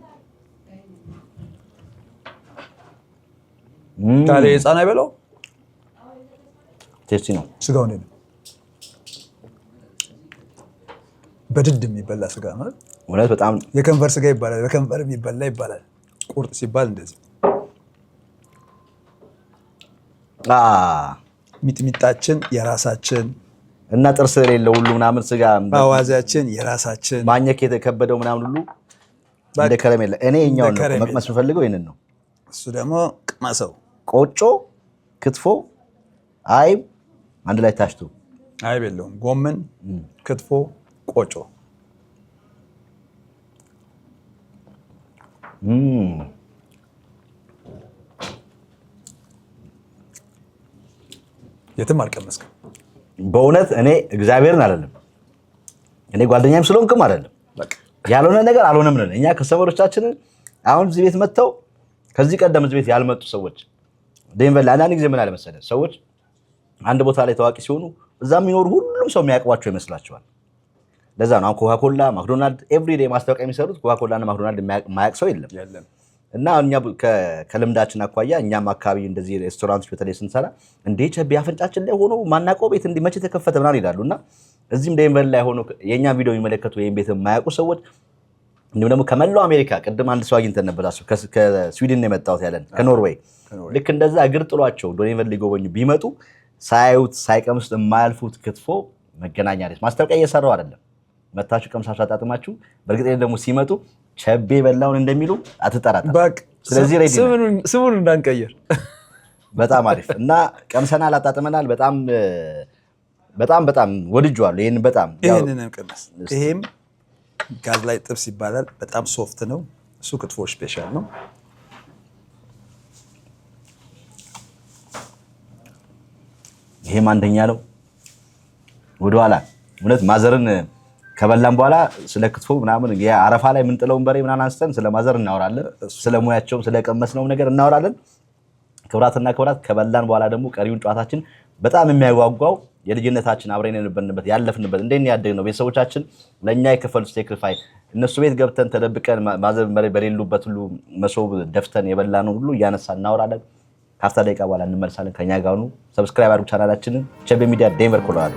ታዲያ ህፃን አይበላው ቴስቲ ነው ስጋው ነው በድድ የሚበላ ስጋ ማለት ወላሂ በጣም የከንፈር ስጋ ይባላል በከንፈር የሚበላ ይባላል ቁርጥ ሲባል እንደዚህ ሚጥሚጣችን የራሳችን እና ጥርስ የሌለው ሁሉ ምናምን ስጋ አዋዜያችን የራሳችን ማኘክ የተከበደው ምናምን ሁሉ እንደ ከረሜላ እኔ እኛው ነው መቅመስ የምፈልገው ይሄንን ነው እሱ ደግሞ ቅመሰው ቆጮ ክትፎ አይብ አንድ ላይ ታሽቶ አይብ የለውም ጎመን ክትፎ ቆጮ የትም አልቀመስክም በእውነት እኔ እግዚአብሔርን አይደለም እኔ ጓደኛዬም ስለሆንክም አይደለም ያልሆነ ነገር አልሆነም ነን እኛ ከሰመሮቻችን አሁን እዚህ ቤት መጥተው ከዚህ ቀደም እዚህ ቤት ያልመጡ ሰዎች ዴንቨር አንዳንድ ጊዜ ምን አለ መሰለህ ሰዎች አንድ ቦታ ላይ ታዋቂ ሲሆኑ እዛ የሚኖሩ ሁሉም ሰው የሚያውቋቸው ይመስላቸዋል ለዛ ነው ኮካኮላ ማክዶናልድ ኤቭሪዴይ ማስታወቂያ የሚሰሩት ኮካኮላ እና ማክዶናልድ የማያውቅ ሰው የለም እና እኛ ከልምዳችን አኳያ እኛም አካባቢ እንደዚህ ሬስቶራንቶች በተለይ ስንሰራ እንዴ ቸቤ አፍንጫችን ላይ ሆኖ ማናውቀው ቤት እንዲህ መቼ ተከፈተ ምናምን ይላሉና እዚህም ዴንቨር ላይ ሆኖ የኛ ቪዲዮ የሚመለከቱ ይሄን ቤት የማያውቁ ሰዎች እንዲሁም ደግሞ ከመላው አሜሪካ ቅድም አንድ ሰው አግኝተን ነበር ከስዊድን ነው የመጣሁት ያለን ከኖርዌይ ልክ እንደዛ እግር ጥሏቸው ዴንቨር ሊጎበኙ ቢመጡ ሳያዩት ሳይቀምሱት የማያልፉት ክትፎ መገናኛ ላይ ማስታወቂያ እየሰራው አይደለም መታችሁ ቀምሳችሁ አጣጥማችሁ በእርግጥ ደግሞ ሲመጡ ቸቤ በላውን እንደሚሉ አትጠራጠር በቃ ስለዚህ ሬዲ ስሙን እንዳንቀየር በጣም አሪፍ እና ቀምሰናል አጣጥመናል በጣም ወድጄዋለሁ ይሄን በጣም ይሄንን ቀመስ ይሄም ጋዝ ላይ ጥብስ ይባላል በጣም ሶፍት ነው እሱ ክትፎ ስፔሻል ነው ይሄም አንደኛ ነው ወደኋላ እውነት ማዘርን ከበላን በኋላ ስለ ክትፎ ምናምን የአረፋ ላይ ምንጥለውን በሬ ምናምን አንስተን ስለ ማዘር እናወራለን ስለ ሙያቸውም ስለ ቀመስነው ነገር እናወራለን ክብራትና ክብራት ከበላን በኋላ ደግሞ ቀሪውን ጨዋታችን በጣም የሚያጓጓው የልጅነታችን አብረን የነበርንበት ያለፍንበት እንደኛ ያደግነው ቤተሰቦቻችን ለኛ የከፈሉት ሳክሪፋይስ እነሱ ቤት ገብተን ተደብቀን ማዘር በሌሉበት ሁሉ መሶብ ደፍተን የበላነው ሁሉ እያነሳን እናወራለን ካፍታ ደቂቃ በኋላ እንመልሳለን ከኛ ጋር ነው ሰብስክራይብ አድርጉ ቻናላችንን ቸቤ ሚዲያ ዴንቨር ኮሎራዶ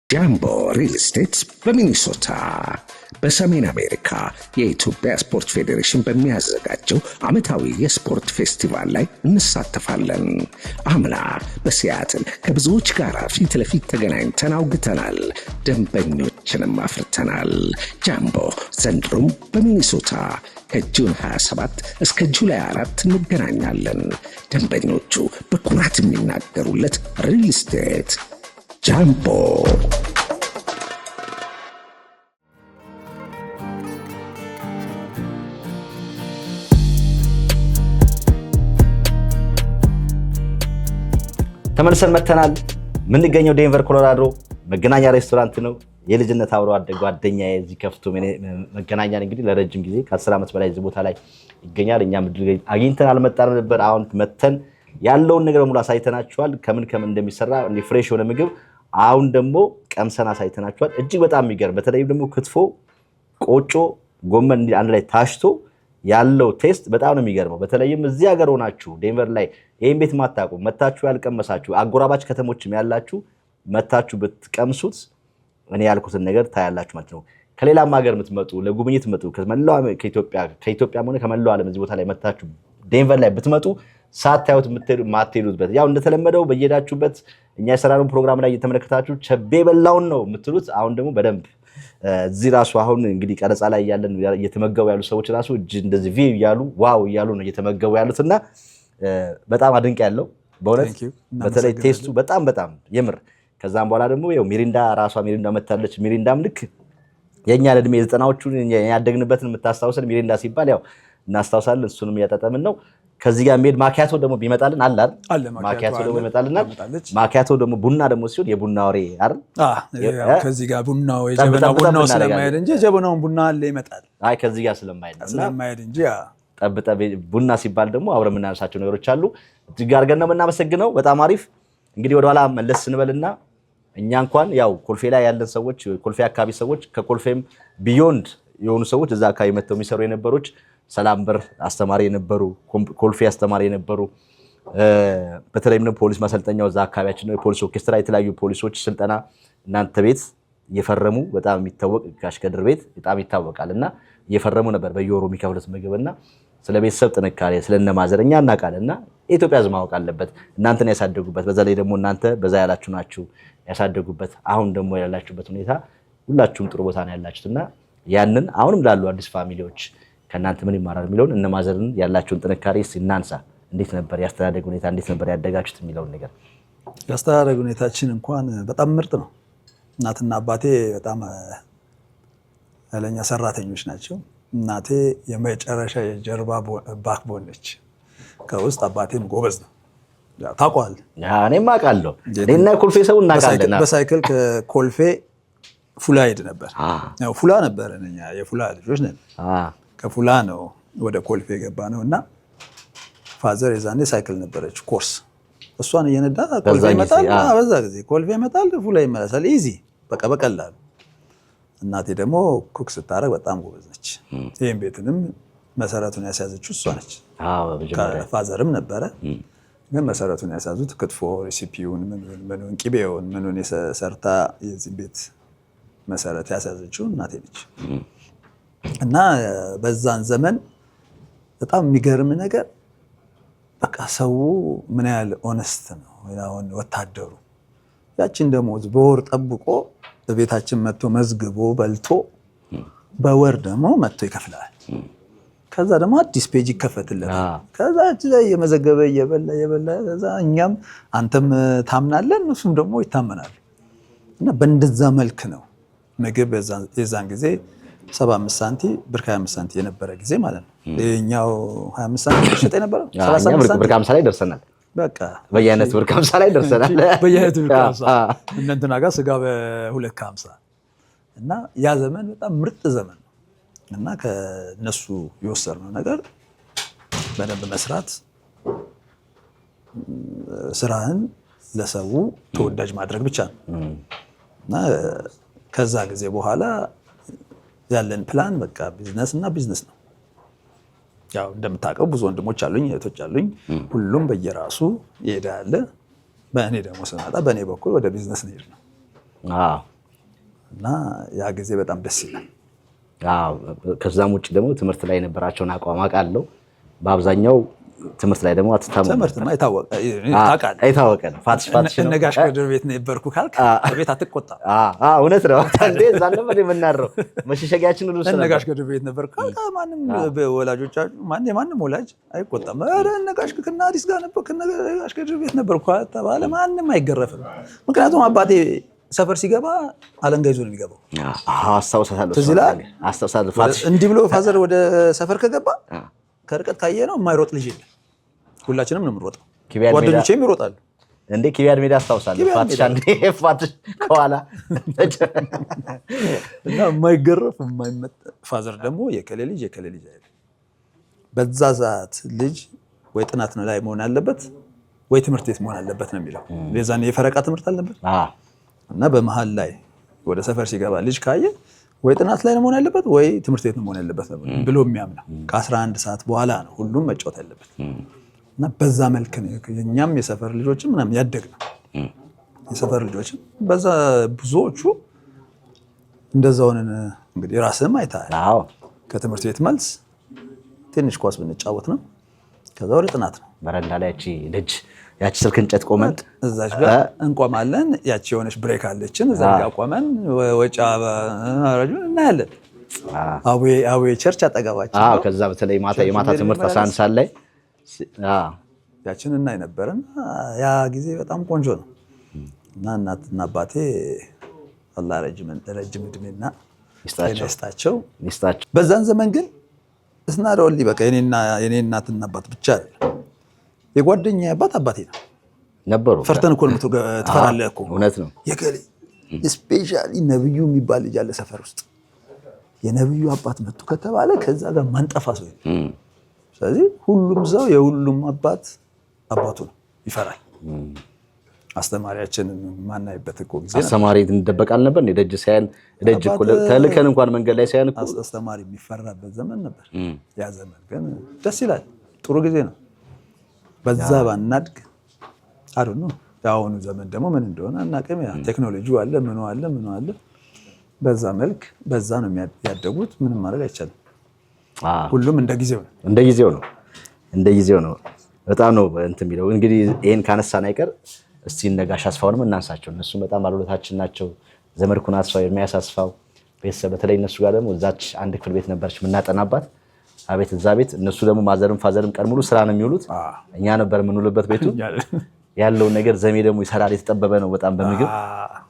ጃምቦ ሪል ስቴት በሚኒሶታ በሰሜን አሜሪካ የኢትዮጵያ ስፖርት ፌዴሬሽን በሚያዘጋጀው ዓመታዊ የስፖርት ፌስቲቫል ላይ እንሳተፋለን። አምና በሲያትል ከብዙዎች ጋር ፊት ለፊት ተገናኝተን አውግተናል፣ ደንበኞችንም አፍርተናል። ጃምቦ ዘንድሮም በሚኒሶታ ከጁን 27 እስከ ጁላይ 4 እንገናኛለን። ደንበኞቹ በኩራት የሚናገሩለት ሪል ስቴት ጃምቦ። ተመልሰን መተናል። የምንገኘው ዴንቨር ኮሎራዶ መገናኛ ሬስቶራንት ነው። የልጅነት አብሮ አደግ ጓደኛዬ እዚህ ከፍቶ መገናኛ እንግዲህ ለረጅም ጊዜ ከ10 ዓመት በላይ እዚህ ቦታ ላይ ይገኛል። እኛም አግኝተን አልመጣንም ነበር። አሁን መተን ያለውን ነገር በሙሉ አሳይተናችኋል። ከምን እንደሚሰራ ፍሬሽ የሆነ ምግብ አሁን ደግሞ ቀምሰን አሳይተናችኋል። እጅግ በጣም የሚገርም በተለይም ደግሞ ክትፎ፣ ቆጮ፣ ጎመን አንድ ላይ ታሽቶ ያለው ቴስት በጣም ነው የሚገርመው። በተለይም እዚህ ሀገር ሆናችሁ ዴንቨር ላይ ይሄን ቤት ማታውቁ መታችሁ ያልቀመሳችሁ አጎራባች ከተሞችም ያላችሁ መታችሁ ብትቀምሱት እኔ ያልኩትን ነገር ታያላችሁ ማለት ነው። ከሌላም ሀገር የምትመጡ ለጉብኝት መጡ ከኢትዮጵያ ሆነ ከመላው ዓለም እዚህ ቦታ ላይ መታችሁ ዴንቨር ላይ ብትመጡ ሳታዩት ማትሄዱበት ያው እንደተለመደው በየሄዳችሁበት እኛ የሰራነው ፕሮግራም ላይ እየተመለከታችሁ ቸቤ በላውን ነው የምትሉት። አሁን ደግሞ በደንብ እዚህ ራሱ አሁን እንግዲህ ቀረጻ ላይ ያለን እየተመገቡ ያሉ ሰዎች ራሱ እጅ እንደዚህ ቪ እያሉ ዋው እያሉ ነው እየተመገቡ ያሉትና በጣም አድንቅ ያለው በእውነት በተለይ ቴስቱ በጣም የምር። ከዛም በኋላ ደግሞ ያው ሚሪንዳ ራሷ ሚሪንዳ መታለች። ሚሪንዳም ልክ የኛ ለድሜ 90ዎቹን ያደግንበትን የምታስታውሰን ሚሪንዳ ሲባል ያው እናስታውሳለን። እሱንም እያጣጣምን ነው። ከዚህ ጋር ሜድ ማኪያቶ ደግሞ ቢመጣልን አለ ማኪያቶ ደግሞ ይመጣልናል። ማኪያቶ ደግሞ ቡና ደግሞ ሲሆን የቡና ወሬ አይደል? ከዚህ ጋር ቡናው ቡናው ስለማይሄድ እንጂ ጀበናውን ቡና አለ ይመጣል። አይ ከዚህ ጋር ስለማይሄድ እንጂ ጠብጠብ ቡና ሲባል ደግሞ አብረን የምናነሳቸው ነገሮች አሉ። እጅግ አድርገን ነው የምናመሰግነው። በጣም አሪፍ። እንግዲህ ወደኋላ መለስ ስንበልና እኛ እንኳን ያው ኮልፌ ላይ ያለን ሰዎች ኮልፌ አካባቢ ሰዎች ከኮልፌም ቢዮንድ የሆኑ ሰዎች እዛ አካባቢ መጥተው የሚሰሩ የነበሮች ሰላም በር አስተማሪ የነበሩ ኮልፌ አስተማሪ የነበሩ በተለይም ፖሊስ ማሰልጠኛው እዛ አካባቢያችን ነው። ፖሊስ ኦርኬስትራ የተለያዩ ፖሊሶች ስልጠና እናንተ ቤት እየፈረሙ በጣም የሚታወቅ ጋሽ ከድር ቤት በጣም ይታወቃልና እየፈረሙ ነበር በየወሩ የሚከፍሉት ምግብና ስለ ቤተሰብ ጥንካሬ ስለነማዘርኛ እናውቃለንና የኢትዮጵያ ሕዝብ ማወቅ አለበት። እናንተን ያሳደጉበት በዛ ላይ ደግሞ እናንተ በዛ ያላችሁ ናችሁ ያሳደጉበት። አሁን ደግሞ ያላችሁበት ሁኔታ ሁላችሁም ጥሩ ቦታ ነው ያላችሁትና ያንን አሁንም ላሉ አዲስ ፋሚሊዎች ከእናንተ ምን ይማራል የሚለውን እነማዘርን ያላችሁን ጥንካሬ እናንሳ። እንዴት ነበር ያስተዳደግ ሁኔታ፣ እንዴት ነበር ያደጋችሁት የሚለውን ነገር። ያስተዳደግ ሁኔታችን እንኳን በጣም ምርጥ ነው። እናትና አባቴ በጣም ኃይለኛ ሰራተኞች ናቸው። እናቴ የመጨረሻ የጀርባ ባክቦን ነች ከውስጥ። አባቴም ጎበዝ ነው። ታውቀዋለህ? እኔም አውቃለሁ። እኔና ኮልፌ ሰው እናውቃለን። በሳይክል ከኮልፌ ፉላ ሄድ ነበር። ፉላ ነበር፣ እኛ የፉላ ልጆች ነን። ከፉላ ነው ወደ ኮልፌ የገባ ነው እና ፋዘር የዛኔ ሳይክል ነበረች ኮርስ፣ እሷን እየነዳ ኮልፌ ይመጣል። በዛ ጊዜ ኮልፌ ይመጣል፣ ፉላ ይመለሳል። ኢዚ በቃ በቀላሉ። እናቴ ደግሞ ኩክ ስታደርግ በጣም ጎበዝ ነች። ይህም ቤትንም መሰረቱን ያስያዘችው እሷ ነች። ፋዘርም ነበረ ግን መሰረቱን ያስያዙት ክትፎ ሬሲፒውን ምኑን ቅቤውን ምኑን ሰርታ የዚህ ቤት መሰረት ያስያዘችው እናቴ ነች። እና በዛን ዘመን በጣም የሚገርም ነገር በቃ ሰው ምን ያህል ኦነስት ነው። አሁን ወታደሩ ያችን ደሞዝ በወር ጠብቆ በቤታችን መጥቶ መዝግቦ በልቶ በወር ደግሞ መጥቶ ይከፍላል። ከዛ ደግሞ አዲስ ፔጅ ይከፈትልናል። ከዛ ላይ የመዘገበ እየበላ ከዛ እኛም አንተም ታምናለን እሱም ደግሞ ይታመናል። እና በእንደዛ መልክ ነው ምግብ የዛን ጊዜ 75 ሳንቲ ብር 25 ሳንቲ የነበረ ጊዜ ማለት ነው። የኛው 25 ሳንቲ ሸጠ ነበር። 35 ሳንቲ ብር 50 ላይ ደርሰናል። በቃ በየአይነት ብር 50 ላይ ደርሰናል። በየአይነት ብር 50 እንትና ጋር ስጋ በ2.50 እና ያ ዘመን በጣም ምርጥ ዘመን ነው። እና ከነሱ የወሰድነው ነገር በደንብ መስራት፣ ስራህን ለሰው ተወዳጅ ማድረግ ብቻ ነው። እና ከዛ ጊዜ በኋላ ያለን ፕላን በቃ ቢዝነስ እና ቢዝነስ ነው። ያው እንደምታውቀው ብዙ ወንድሞች አሉኝ፣ እህቶች አሉኝ። ሁሉም በየራሱ ይሄዳል። በእኔ ደግሞ ስመጣ በእኔ በኩል ወደ ቢዝነስ ነው የሄድነው። እና ያ ጊዜ በጣም ደስ ይላል። ከዛም ውጭ ደግሞ ትምህርት ላይ የነበራቸውን አቋም አውቃለሁ። በአብዛኛው ትምህርት ላይ ደግሞ አትታሙ። ትምህርትማ የታወቀ ነው። ፋትሽ ነጋሽ ከድር ቤት ነበርኩ ካልክ ቤት አትቆጣም። እውነት ነው። እንዴ እዛ ነበር የምናድረው። መሸሸጊያችን ሁሉ ነጋሽ ከድር ቤት ነበርኩ ካልክ ማንም ወላጆቻችሁ ማንም ወላጅ አይቆጣም። ኧረ ነጋሽ ከናዲስ ጋር ነበር ከነጋሽ ከድር ቤት ነበርኩ ተባለ ማንም አይገረፍም። ምክንያቱም አባቴ ሰፈር ሲገባ አለንጋ ይዞ ነው የሚገባው። አስታውሳለሁ። እንዲህ ብሎ ፋዘር ወደ ሰፈር ከገባ ከርቀት ካየ ነው የማይሮጥ ልጅ የለም። ሁላችንም ነው የምንሮጠው። ጓደኞቼም ይሮጣሉ። እንዴ ኪቢያድ ሜዳ አስታውሳለሁ። ፋትሽ ከኋላ እና የማይገረፍ የማይመጣ ፋዘር ደግሞ የከሌ ልጅ አይደለም። በዛ ሰዓት ልጅ ወይ ጥናት ነው ላይ መሆን አለበት ወይ ትምህርት ቤት መሆን አለበት ነው የሚለው። የዛኔ የፈረቃ ትምህርት አለበት እና በመሃል ላይ ወደ ሰፈር ሲገባ ልጅ ካየ ወይ ጥናት ላይ መሆን ያለበት ወይ ትምህርት ቤት መሆን ያለበት ብሎ የሚያምነው ከ11 ሰዓት በኋላ ነው ሁሉም መጫወት ያለበት። እና በዛ መልክ ነው የኛም የሰፈር ልጆችም ምናምን ያደግነው። የሰፈር ልጆችም በዛ ብዙዎቹ እንደዛ ሆነን እንግዲህ ራስህም አይተሃል። ከትምህርት ቤት መልስ ትንሽ ኳስ ብንጫወት ነው። ከዛ ወደ ጥናት ነው። በረንዳ ላይ ያቺ ስልክ እንጨት ቆመን እዛች ጋር እንቆማለን። ያቺ የሆነች ብሬክ አለችን እዛ ጋር ቆመን ወጫ አራጁን እናያለን። አዌ ቸርች አጠገባችን። ከዛ በተለይ የማታ ትምህርት 11 ሰዓት ላይ ያችን እናይ ነበርና ያ ጊዜ በጣም ቆንጆ ነው። እና እናትና አባቴ አላህ ረጅም እድሜና ይስጣቸው። በዛን ዘመን ግን እስናዶሊ በቃ የኔ እናትና አባት ብቻ አይደለም የጓደኛ አባቴ ነው ነበሩ። ፈርተን እኮ ነው ትፈራለህ እኮ። እውነት ነው። የከሌ ስፔሻሊ ነብዩ የሚባል ልጅ አለ ሰፈር ውስጥ። የነብዩ አባት መጡ ከተባለ ከዛ ጋር ማንጠፋ ሰው። ስለዚህ ሁሉም ሰው የሁሉም አባቱ ነው ይፈራል። አስተማሪያችንን ማናይበት እኮ ጊዜ አስተማሪ እንደበቃል ነበር። ደጅ ሳይን ደጅ እኮ ተልከን እንኳን መንገድ ላይ ሳይን እኮ አስተማሪ የሚፈራበት ዘመን ነበር። ያ ዘመን ግን ደስ ይላል። ጥሩ ጊዜ ነው። በዛ ባናድግ አይደል ነው። ያሁኑ ዘመን ደግሞ ምን እንደሆነ አናውቅም። ያ ቴክኖሎጂው አለ ምን አለ። በዛ መልክ በዛ ነው ያደጉት። ምንም ማድረግ አይቻልም። ሁሉም እንደ ጊዜው ነው። በጣም ነው እንትን የሚለው። እንግዲህ ይሄን ካነሳን አይቀር እስቲ እነ ጋሽ አስፋውንም እናንሳቸው። እነሱ በጣም ባለውለታችን ናቸው። ዘመድኩን አስፋው የሚያሳስፋው ቤተሰብ በተለይ እነሱ ጋር ደግሞ እዛች አንድ ክፍል ቤት ነበረች የምናጠናባት። አቤት እዛ ቤት እነሱ ደግሞ ማዘርም ፋዘርም ቀን ሙሉ ስራ ነው የሚውሉት። እኛ ነበር የምንውልበት ቤቱ ያለውን ነገር ዘሜ ደግሞ ይሰራል። የተጠበበ ነው በጣም በምግብ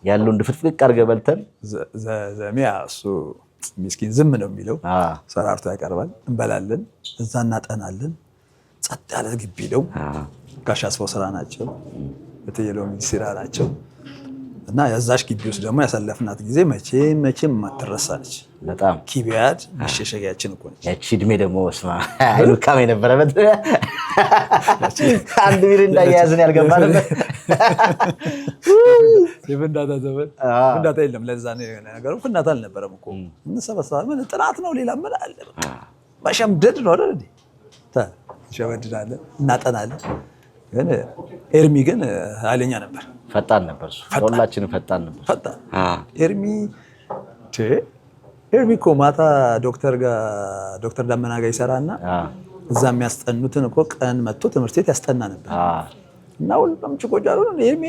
ያለውን ድፍጥፍጥ አድርገህ በልተን ዘሜ እሱ ምስኪን ዝም ነው የሚለው ሰራርቶ ያቀርባል። እንበላለን፣ እዛ እናጠናለን። ጸጥ ያለ ግቢ ነው። ጋሽ አስፋው ስራ ናቸው፣ በተየለው ስራ ናቸው። እና ያዛሽ ግቢ ውስጥ ደግሞ ያሳለፍናት ጊዜ መቼም የማትረሳለች። በጣም ኪቢያድ መሸሸጊያችን እኮ ነች። ያቺ እድሜ ደግሞ ስማ አይሉካም የነበረበት አንድ ቢር እንዳያያዝን ያልገባንበት የፍንዳታ ዘመን ፍንዳታ የለም። ለዛ ነገሩ ፍንዳታ አልነበረም እኮ እንሰበሰባለን። ምን ጥናት ነው ሌላ ምን አለ? ማሸምደድ ነው አይደል? ሸመድዳለን፣ እናጠናለን። ግን ኤርሚ ግን ኃይለኛ ነበር፣ ፈጣን ነበር። ሁላችንም ፈጣን ነበር። ፈጣን ኤርሚ እኮ ማታ ዶክተር ዳመና ጋር ይሰራና እዛ የሚያስጠኑትን እኮ ቀን መጥቶ ትምህርት ቤት ያስጠና ነበር። እና ሁሉም ጭቆጭ አሉ ኤርሚ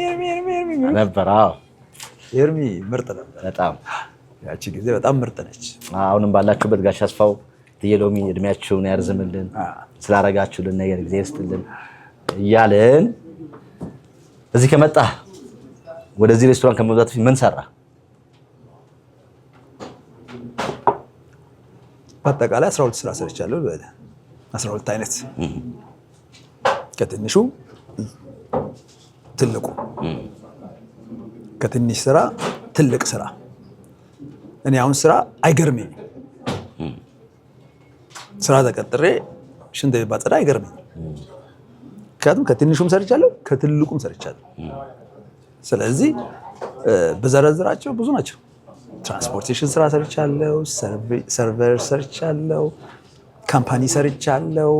ነበር። ኤርሚ ምርጥ ነበር በጣም። ያቺ ጊዜ በጣም ምርጥ ነች። አሁንም ባላችሁበት ጋሽ አስፋው የሎሚ እድሜያችሁን ያርዝምልን፣ ስላረጋችሁልን ነገር ጊዜ ይስጥልን እያልን እዚህ ከመጣ ወደዚህ ሬስቶራንት ከመውጣት ፊት ምን ሰራ? በአጠቃላይ 12 ስራ ሰርቻለሁ። 12 አይነት ከትንሹ ትልቁ፣ ከትንሽ ስራ ትልቅ ስራ። እኔ አሁን ስራ አይገርመኝም። ስራ ተቀጥሬ ሽንት ቤት ባጸዳ አይገርመኝም። ምክንያቱም ከትንሹም ሰርቻለሁ ከትልቁም ሰርቻለሁ። ስለዚህ በዘረዝራቸው ብዙ ናቸው። ትራንስፖርቴሽን ስራ ሰርቻለሁ፣ ሰርቨር ሰርቻለሁ፣ ካምፓኒ ሰርቻለሁ።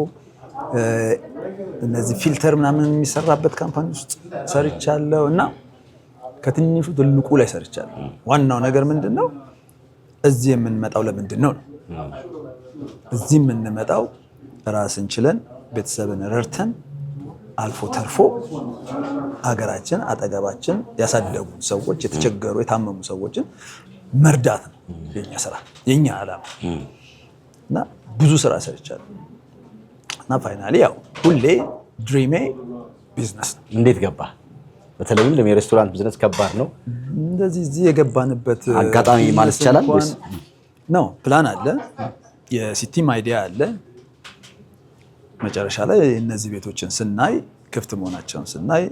እነዚህ ፊልተር ምናምን የሚሰራበት ካምፓኒ ውስጥ ሰርቻለሁ እና ከትንሹ ትልቁ ላይ ሰርቻለሁ። ዋናው ነገር ምንድነው? እዚህ የምንመጣው ለምንድን ነው? እዚህ የምንመጣው ራስን ችለን ቤተሰብን ረድተን አልፎ ተርፎ ሀገራችን አጠገባችን ያሳደጉ ሰዎች፣ የተቸገሩ የታመሙ ሰዎችን መርዳት ነው የኛ ስራ፣ የኛ ዓላማ እና ብዙ ስራ ሰርቻለሁ እና ፋይናሊ ያው ሁሌ ድሪሜ ቢዝነስ ነው። እንዴት ገባ? በተለይም የሬስቶራንት ቢዝነስ ከባድ ነው። እንደዚህ እዚህ የገባንበት አጋጣሚ ማለት ይቻላል ወይስ ነው? ፕላን አለ፣ የሲቲም አይዲያ አለ። መጨረሻ ላይ እነዚህ ቤቶችን ስናይ ክፍት መሆናቸውን ስናይ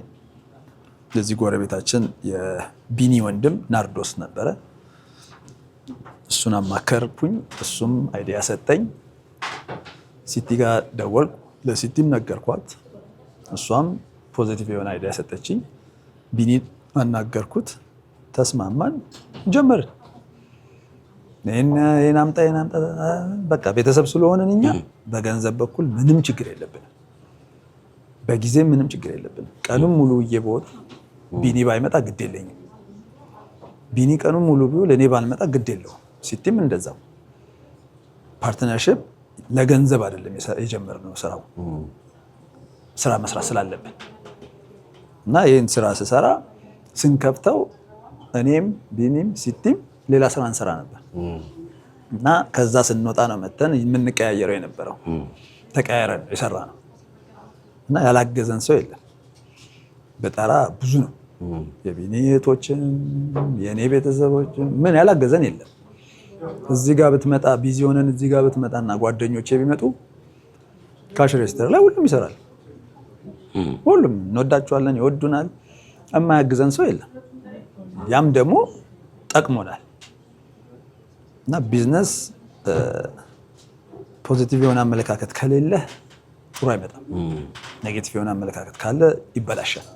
ለዚህ ጎረቤታችን የቢኒ ወንድም ናርዶስ ነበረ። እሱን አማከርኩኝ፣ እሱም አይዲያ ሰጠኝ። ሲቲ ጋር ደወልኩ፣ ለሲቲም ነገርኳት። እሷም ፖዚቲቭ የሆነ አይዲያ ሰጠችኝ። ቢኒ አናገርኩት፣ ተስማማን፣ ጀመርን። ይሄን አምጣ በቃ ቤተሰብ ስለሆነን እኛ በገንዘብ በኩል ምንም ችግር የለብንም፣ በጊዜ ምንም ችግር የለብንም። ቀኑን ሙሉ እየቦታ ቢኒ ባይመጣ ግድ የለኝም፣ ቢኒ ቀኑን ሙሉ ቢውል እኔ ባልመጣ ግድ የለውም። ሲቲም እንደዛው። ፓርትነርሺፕ ለገንዘብ አይደለም የጀመርነው፣ ስራ መስራት ስላለብን እና ይህን ስራ ስሰራ ስንከፍተው እኔም ቢኒም ሲቲም ሌላ ስራ እንሰራ ነበር እና ከዛ ስንወጣ ነው መተን የምንቀያየረው የነበረው። ተቀያየረን የሰራ ነው እና ያላገዘን ሰው የለም። በጣራ ብዙ ነው፣ የቢኒ እህቶችም የእኔ ቤተሰቦችም ምን ያላገዘን የለም። እዚህ ጋር ብትመጣ ቢዚ ሆነን እዚህ ጋር ብትመጣና ጓደኞቼ ቢመጡ ካሽ ሬጅስተር ላይ ሁሉም ይሰራል። ሁሉም እንወዳቸዋለን፣ ይወዱናል። የማያግዘን ሰው የለም። ያም ደግሞ ጠቅሞናል እና ቢዝነስ ፖዚቲቭ የሆነ አመለካከት ከሌለ ጥሩ አይመጣም። ኔጌቲቭ የሆነ አመለካከት ካለ ይበላሻል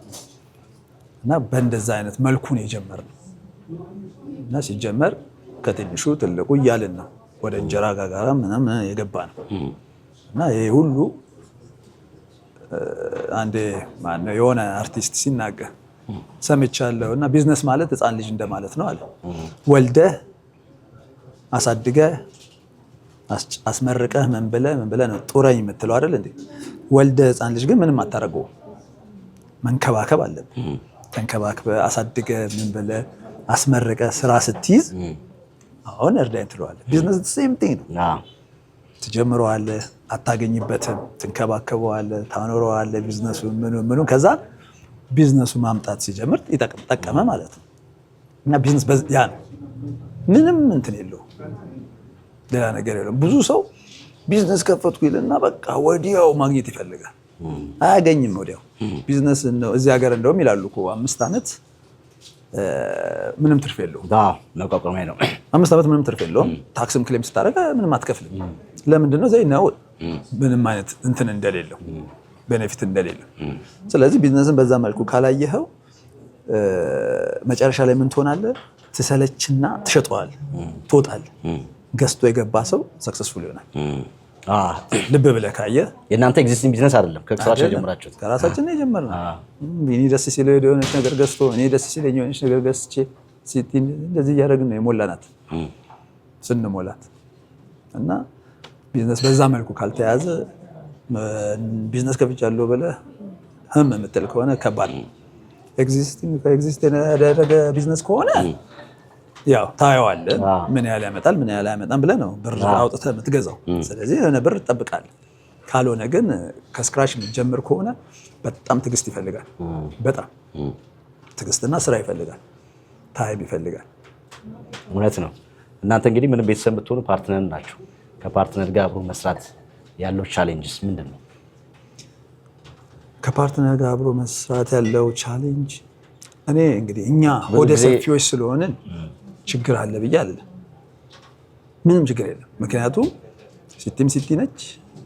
እና በእንደዛ አይነት መልኩ ነው የጀመርነው እና ሲጀመር ከትንሹ ትልቁ እያልን ነው ወደ እንጀራ ጋጋራ ምናምን የገባ ነው እና ይሄ ሁሉ አንዴ ማነው የሆነ አርቲስት ሲናገር ሰምቻለሁ እና ቢዝነስ ማለት ሕፃን ልጅ እንደማለት ነው አለ። ወልደህ አሳድገህ አስመርቀህ ምን ብለህ ነው ጡረኝ የምትለው አይደል እንዴ? ወልደ ህፃን ልጅ ግን ምንም አታረገው፣ መንከባከብ አለብህ። ተንከባክበህ አሳድገህ ምን ብለህ አስመረቀህ ስራ ስትይዝ አሁን እርዳኝ ትለዋለህ። ቢዝነስ ሴም ቲንግ ነው። ትጀምረዋለህ፣ አታገኝበትም፣ ትንከባከበዋለህ፣ ታኖረዋለህ ቢዝነሱ ምኑ ከዛ ቢዝነሱ ማምጣት ሲጀምር ጠቀመ ማለት ነው። እና ቢዝነስ ያ ነው። ምንም እንትን የለው ሌላ ነገር የለው። ብዙ ሰው ቢዝነስ ከፈትኩ ይልና በቃ ወዲያው ማግኘት ይፈልጋል። አያገኝም ወዲያው። ቢዝነስ ነው እዚህ ሀገር እንደውም ይላሉ እኮ 5 ዓመት ምንም ትርፍ የለውም። መቋቋሚያ ነው። 5 ዓመት ምንም ትርፍ የለውም። ታክስም ክሌም ስታደርግ ምንም አትከፍልም። ለምንድን ነው? ዘይ ነው ምንም አይነት እንትን እንደሌለው ቤኔፊት እንደሌለው። ስለዚህ ቢዝነስን በዛ መልኩ ካላየኸው መጨረሻ ላይ ምን ትሆናለህ? ትሰለችና ትሸጠዋለህ፣ ትወጣለህ። ገዝቶ የገባ ሰው ሰክሰስፉል ይሆናል። ልብ ብለህ ካየህ የእናንተ ኤግዚስቲንግ ቢዝነስ አይደለም፣ ከራሳችን የጀመራችሁት። ከራሳችን ነው የጀመርነው። እኔ ደስ ሲለው የሆነች ነገር ገዝቶ እኔ ደስ ሲለኝ የሆነች ነገር ገዝቼ እንደዚህ እያደረግን ነው የሞላናት ስንሞላት። እና ቢዝነስ በዛ መልኩ ካልተያዘ ቢዝነስ ከፍቻለሁ ብለህ የምትል ከሆነ ከባድ ነው። ኤግዚስት ያደረገ ቢዝነስ ከሆነ ያው ታየዋለህ፣ ምን ያህል ያመጣል ምን ያህል አያመጣም ብለህ ነው ብር አውጥተህ የምትገዛው። ስለዚህ የሆነ ብር ትጠብቃለህ። ካልሆነ ግን ከስክራች የምትጀምር ከሆነ በጣም ትዕግስት ይፈልጋል። በጣም ትዕግስትና ስራ ይፈልጋል፣ ታይም ይፈልጋል። እውነት ነው። እናንተ እንግዲህ ምንም ቤተሰብ ብትሆኑ ፓርትነር ናችሁ። ከፓርትነር ጋር አብሮ መስራት ያለው ቻሌንጅስ ምንድን ነው? ከፓርትነር ጋር አብሮ መስራት ያለው ቻሌንጅ እኔ እንግዲህ እኛ ወደ ሰፊዎች ስለሆንን ችግር አለ ብዬ አለ። ምንም ችግር የለም። ምክንያቱም ሲቲም ሲቲ ነች፣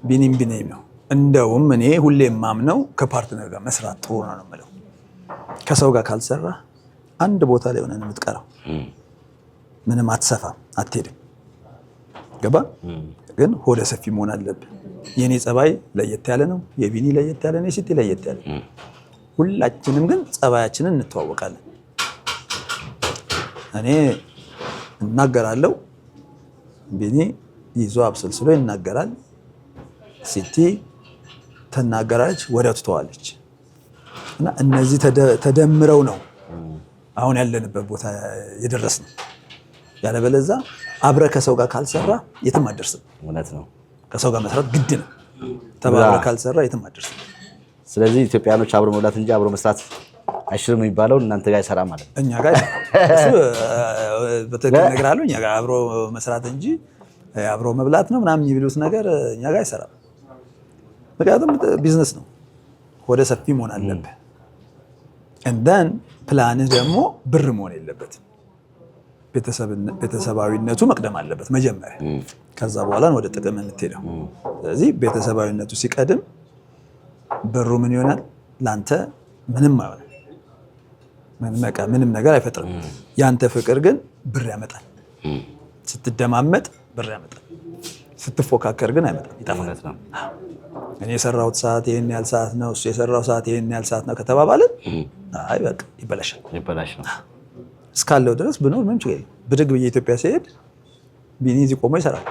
ቢኒም ቢኒም ነው። እንደውም እኔ ሁሌ የማምነው ከፓርትነር ጋር መስራት ጥሩ ነው የምለው። ከሰው ጋር ካልሰራ አንድ ቦታ ላይ ሆነን የምትቀረው ምንም አትሰፋም፣ አትሄድም። ገባ? ግን ሆደ ሰፊ መሆን አለብን። የኔ ጸባይ ለየት ያለ ነው፣ የቢኒ ለየት ያለ ነው፣ የሲቲ ለየት ያለ ነው። ሁላችንም ግን ጸባያችንን እንተዋወቃለን። እኔ እናገራለሁ፣ ቢኒ ይዞ አብሰልስሎ ይናገራል፣ ሲቲ ትናገራለች፣ ወዲያው ትተዋለች። እና እነዚህ ተደምረው ነው አሁን ያለንበት ቦታ የደረስነው። ያለበለዚያ አብረህ ከሰው ጋር ካልሰራ የትም አትደርስም። እውነት ነው። ከሰው ጋር መስራት ግድ ነው። ተባብረህ ካልሰራ የትም አትደርስም። ስለዚህ ኢትዮጵያኖች አብሮ መብላት እንጂ አብሮ መስራት አይችልም የሚባለው እናንተ ጋር አይሰራም ማለት ነው። እኛ ጋር እሱ በትክክል እነግርሃለሁ። እኛ ጋር አብሮ መስራት እንጂ አብሮ መብላት ነው ምናምን የሚሉት ነገር እኛ ጋር አይሰራም። ምክንያቱም ቢዝነስ ነው፣ ወደ ሰፊ መሆን አለብህ። እንደን ፕላንህ ደግሞ ብር መሆን የለበትም። ቤተሰባዊነቱ መቅደም አለበት መጀመሪያ። ከዛ በኋላ ወደ ጥቅም የምትሄደው። ስለዚህ ቤተሰባዊነቱ ሲቀድም ብሩ ምን ይሆናል? ላንተ ምንም አይሆንም። ምንም ነገር አይፈጥርም። ያንተ ፍቅር ግን ብር ያመጣል። ስትደማመጥ ብር ያመጣል። ስትፎካከር ግን አይመጣም፣ ይጠፋል። እኔ የሰራሁት ሰዓት ይሄን ያህል ሰዓት ነው፣ እሱ የሰራው ሰዓት ይሄን ያህል ሰዓት ነው ከተባባልን አይ በቃ ይበላሻል። እስካለው ድረስ ብኖር ምንም ችግር የለም። ብድግ ብዬ ኢትዮጵያ ሲሄድ ቢኒ እዚህ ቆሞ ይሰራል።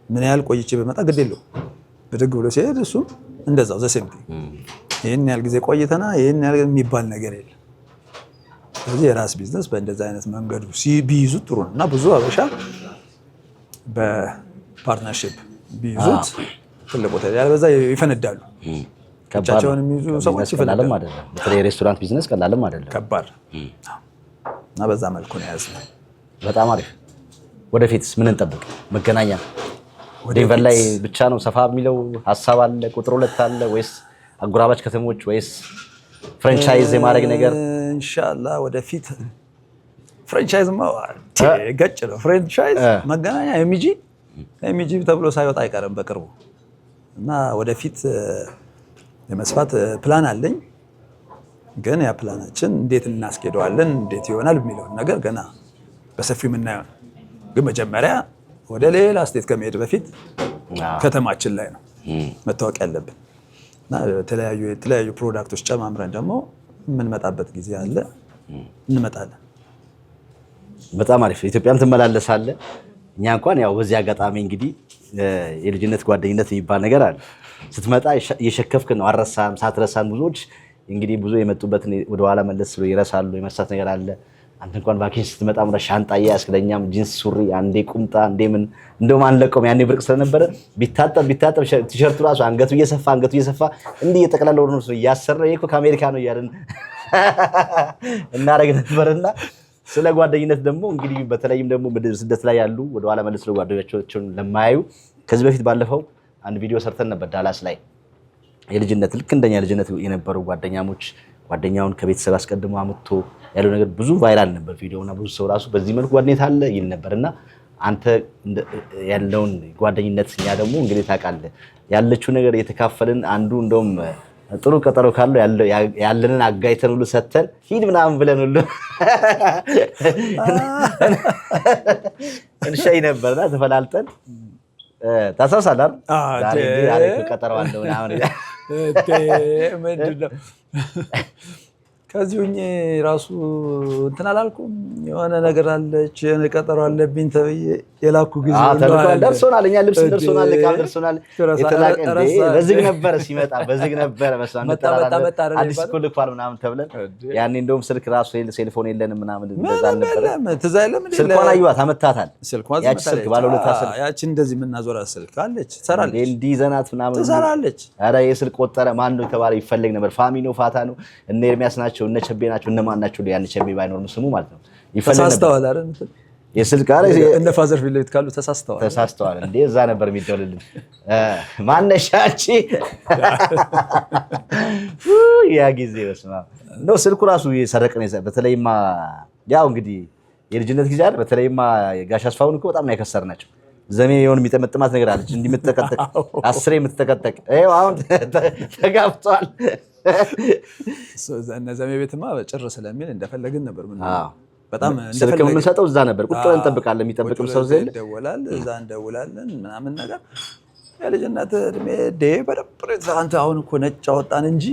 ምን ያህል ቆይቼ በመጣ ግድ የለውም። ብድግ ብሎ ሲሄድ እሱም እንደዛው ዘሴምቲ። ይሄን ያህል ጊዜ ቆይተና ይሄን ያህል የሚባል ነገር የለም። ስለዚህ የራስ ቢዝነስ በእንደዛ አይነት መንገዱ ቢይዙት ጥሩ ነው እና ብዙ አበሻ በፓርትነርሺፕ ቢይዙት ትልቅ ቦታ ያለበዛ ይፈነዳሉ። ብቻቸውን የሚይዙ ሰዎች ይፈነዳሉ። በተለይ ሬስቶራንት ቢዝነስ ቀላልም አይደለም፣ ከባድ እና በዛ መልኩ ነው የያዝነው። በጣም አሪፍ። ወደፊትስ ምን እንጠብቅ? መገናኛ ዴንቨር ላይ ብቻ ነው ሰፋ የሚለው ሀሳብ አለ? ቁጥር 2 አለ ወይስ አጎራባች ከተሞች ወይስ ፍራንቻይዝ የማድረግ ነገር? ኢንሻአላህ ወደፊት ፍራንቻይዝ ገጭ ነው። ፍራንቻይዝ መገናኛ ኤምጂ ተብሎ ሳይወጣ አይቀርም በቅርቡ እና ወደፊት የመስፋት ፕላን አለኝ። ግን ያ ፕላናችን እንዴት እናስኬደዋለን እንዴት ይሆናል የሚለውን ነገር ገና በሰፊው የምናየው። ግን መጀመሪያ ወደ ሌላ ስቴት ከመሄድ በፊት ከተማችን ላይ ነው መታወቅ ያለብን እና የተለያዩ ፕሮዳክቶች ጨማምረን ደግሞ የምንመጣበት ጊዜ አለ፣ እንመጣለን። በጣም አሪፍ። ኢትዮጵያን ትመላለሳለህ። እኛ እንኳን ያው በዚህ አጋጣሚ እንግዲህ የልጅነት ጓደኝነት የሚባል ነገር አለ። ስትመጣ እየሸከፍክ ነው አረሳም ሳትረሳም ብዙዎች እንግዲህ ብዙ የመጡበትን ወደ ኋላ መለስ ብሎ ይረሳሉ የመሳት ነገር አለ አንተ እንኳን ቫኬሽን ስትመጣ ምራ ሻንጣ ያስከለኛም ጂንስ ሱሪ አንዴ ቁምጣ አንዴ ምን እንደው ማንለቀም ያኔ ብርቅ ስለነበረ ቢታጠብ ቲሸርቱ ራሱ አንገቱ እየሰፋ እንዲህ እየተቀላለው ነው ያሰረ ይሄ እኮ ከአሜሪካ ነው ያለን እናረግ ነበርና ስለ ጓደኝነት ደግሞ እንግዲህ በተለይም ደግሞ በስደት ላይ ያሉ ወደ ኋላ መለስ ብሎ ጓደኞቻቸውን ለማያዩ ከዚህ በፊት ባለፈው አንድ ቪዲዮ ሰርተን ነበር ዳላስ ላይ የልጅነት ልክ እንደኛ ልጅነት የነበሩ ጓደኛሞች ጓደኛውን ከቤተሰብ አስቀድሞ አመጥቶ ያለው ነገር ብዙ ቫይራል ነበር ቪዲዮና ብዙ ሰው ራሱ በዚህ መልኩ ጓደኝነት አለ ይል ነበርና አንተ ያለውን ጓደኝነት እኛ ደግሞ እንግዲህ ታውቃለህ ያለችው ነገር የተካፈልን አንዱ እንደውም ጥሩ ቀጠሮ ካለው ያለንን አጋይተን ሁሉ ሰተን ሂድ ምናምን ብለን ሁሉ እንሻይ ነበርና ተፈላልጠን ታሳሳላር ዛሬ ቀጠሮ አለው ምናምን ምንድነው ከዚሁኝ ራሱ እንትን አላልኩም የሆነ ነገር አለች ቀጠሮ አለብኝ ተብዬ የላኩ ጊዜ ደርሶናል እኛ ልብስ ደርሶናል ቃል ደርሶናል የተላቀ በዝግ ነበር ሲመጣ በዝግ ነበር መስዋዕት ተጣጣለ አዲስ ኩልኳል ምናምን ተብለን ያኔ እንደውም ስልክ ራሱ ሴልፎን የለንም ምናምን እንደዛ ነበር ትዝ አይልም ስልኳን አዩት አመታታል ያቺ ስልክ ባለ ሁለት ስልክ ያቺ እንደዚህ ምናዞራ ስልክ አለች ትሰራለች እንዲ ዘናት ምናምን ትሰራለች አረ የስልክ ቆጠረ ማን ነው የተባለ ይፈልግ ነበር ፋሚኖ ፋታ ነው እነ ኤርሚያስ ናቸው እነ ቸቤ ናቸው እነማን ናቸው ያን ቸቤ ባይኖር ስሙ ማለት ነው ይፈልግ ነበር ተሳስተዋል አይደል የስልክ አረ እንደ ፋዘር ፊት ለፊት ካሉ ተሳስተዋል እንዴ እዛ ነበር የሚደውልልን ማነሻቺ ያ ጊዜ በስማ ነው ስልኩ ራሱ የሰረቀ ነው በተለይማ ያው እንግዲህ የልጅነት ጊዜ አይደል በተለይማ ጋሽ አስፋውን እኮ በጣም ነው ያከሰርናቸው ዘሜ የሆነ የሚጠመጥማት ነገር አለች እንዲህ የምትተቀጠቅ 10 የምትተቀጠቅ አይው አሁን ተጋፍቷል እነ ዘሜ ቤትማ ጭር ስለሚል እንደፈለግን ነበር ምን በጣም ስልክ የምንሰጠው እዛ ነበር ቁጭ ብለን እንጠብቃለን የሚጠብቅም ሰው ዘለ ደወላል እዛ እንደውላለን ምናምን ነገር የልጅነት እድሜ በደብረ አንተ አሁን እኮ ነጭ አወጣን እንጂ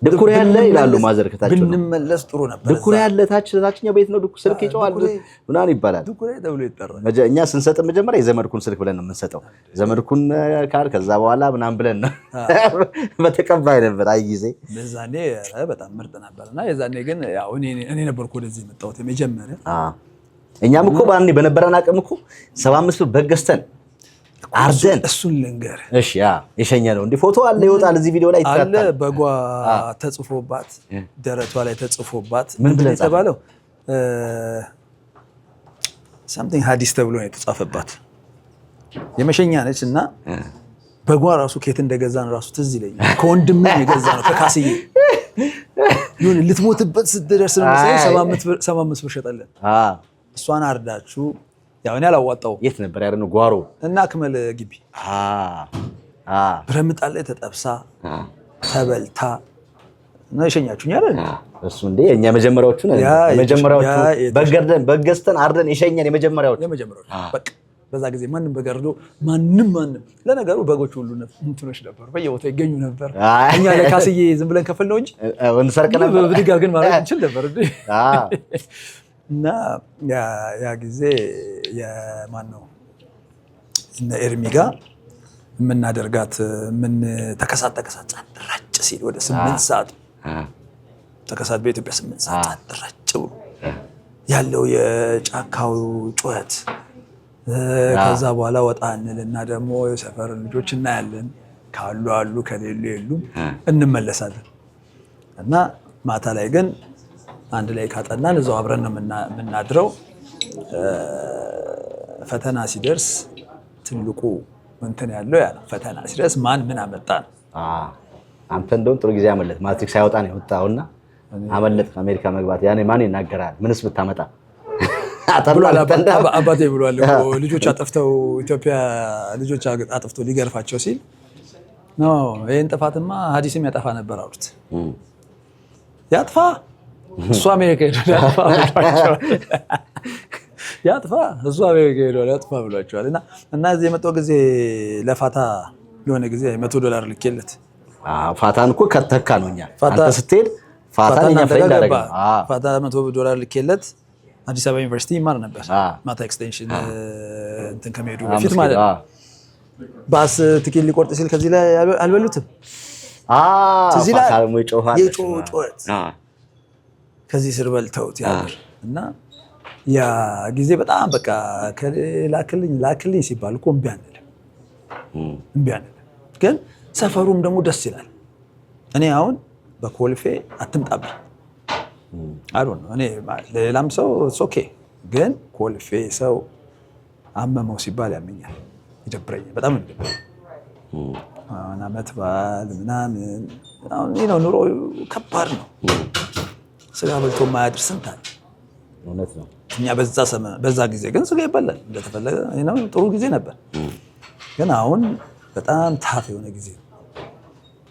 ድኩር ያለ ይላሉ ማዘር ከታች ነው ብንመለስ ጥሩ ነበር ድኩር ያለ ታችኛው ቤት ነው ድኩር ስልክ ይጫዋል ምናምን ይባላል ድኩር ደውሎ ይጠራል እኛ ስንሰጥ መጀመሪያ የዘመድኩን ስልክ ብለን ነው የምንሰጠው ዘመድኩን ካር ከዛ በኋላ ምናምን ብለን ነው በተቀባይ ነበር አይ ጊዜ በዛኔ በጣም ምርጥ ነበርና የዛኔ ግን ያው እኔ ነበርኩ ወደዚህ መጣሁት መጀመሪያ እኛም እኮ ባንዴ በነበረን አቅም እኮ 75 ብር በገስተን አርደን እሱን ልንገር እሺ ያ የሸኘ ነው እንዴ ፎቶ አለ ይወጣል እዚህ ቪዲዮ ላይ ይታያል አለ በጓ ተጽፎባት ደረቷ ላይ ተጽፎባት ምን ብለ ተባለው something ሐዲስ ተብሎ ነው የተጻፈባት የመሸኛ ነች እና በጓ ራሱ ከየት እንደገዛን ራሱ ትዝ ይለኛል ከወንድሜ የገዛ ነው ከካስዬ ይሁን ልትሞትበት ስትደርስ ነው 75 ብር ሸጠለን እሷን አርዳችሁ ያው እኔ አላዋጣው የት ነበር ያረነው ጓሮ እና አክመል ግቢ ብረምጣል ላይ ተጠብሳ ተበልታ ነው የሸኛችሁኝ አይደል እሱ እንዴ የኛ መጀመሪያዎቹ በገስተን አርደን የሸኘን የመጀመሪያዎቹ በቃ በዛ ጊዜ ማንንም በገርዶ ማንንም ለነገሩ በጎች ሁሉ እንትኖች ነበሩ በየቦታው ይገኙ ነበር እኛ ለካስዬ ዝም ብለን ከፈል ነው እንጂ እንሰርቅ ነበር በድጋ ግን ማለት እንችል ነበር እንዴ እና ያ ጊዜ የማን ነው እነ ኤርሚ ጋር የምናደርጋት ምን ተከሳት ራጭ ሲል ወደ 8 ሰዓት ተከሳት በኢትዮጵያ 8 ሰዓት ራጭ ያለው የጫካው ጩኸት ከዛ በኋላ ወጣ እንልና ደግሞ የሰፈር ልጆች እናያለን ካሉ አሉ ከሌሉ የሉም እንመለሳለን እና ማታ ላይ ግን አንድ ላይ ካጠናን እዛው አብረን ነው የምናድረው ፈተና ሲደርስ ትልቁ እንትን ያለው ያ ፈተና ሲደርስ ማን ምን አመጣን አንተ እንደው ጥሩ ጊዜ አመለጥ ማትሪክስ ሳይወጣ ነው የወጣውና አመለጥ አሜሪካ መግባት ያኔ ማን ይናገራል ምንስ ብታመጣ አባቴ ብሏል ልጆች አጥፍተው ኢትዮጵያ ልጆች አጥፍተው ሊገርፋቸው ሲል ነው ይሄን ጥፋትማ ሐዲስም ያጠፋ ነበር አሉት ያጥፋ እሱ አሜሪካ ሄዶ ያጥፋ እሱ አሜሪካ ሄዶ ያጥፋ ብሏቸዋል እና እዚህ የመጣው ጊዜ ለፋታ የሆነ ጊዜ $100 ልኬለት ፋታን እኮ ከተካ ነውኛ አንተ ስትሄድ ፋታን እኛ ፍሬንድ አደረገ ፋታ $100 ልኬለት አዲስ አበባ ዩኒቨርሲቲ ይማር ነበር ማታ ኤክስቴንሽን እንትን ከመሄዱ በፊት ማለት ነው ባስ ትኬት ሊቆርጥ ሲል ከዚህ ላይ አልበሉትም። ትዝ ይላል የጮኸት ከዚህ ስር በልተውት ያምር እና ያ ጊዜ በጣም በቃ ላክልኝ ሲባል እኮ እምቢ አንልም። ግን ሰፈሩም ደግሞ ደስ ይላል። እኔ አሁን በኮልፌ አትምጣብኝ አይደል እኔ ሌላም ሰው ኦኬ፣ ግን ኮልፌ ሰው አመመው ሲባል ያመኛል፣ ይደብረኛል፣ በጣም ይደብረኛል። አመት በዓል ምናምን አሁን ኑሮ ከባድ ነው። ስጋ በልቶ የማያድር ስንት አለ። እውነት ነው። እኛ በዛ ጊዜ ግን ስጋ ይበላል እንደተፈለገ ጥሩ ጊዜ ነበር። ግን አሁን በጣም ታፍ የሆነ ጊዜ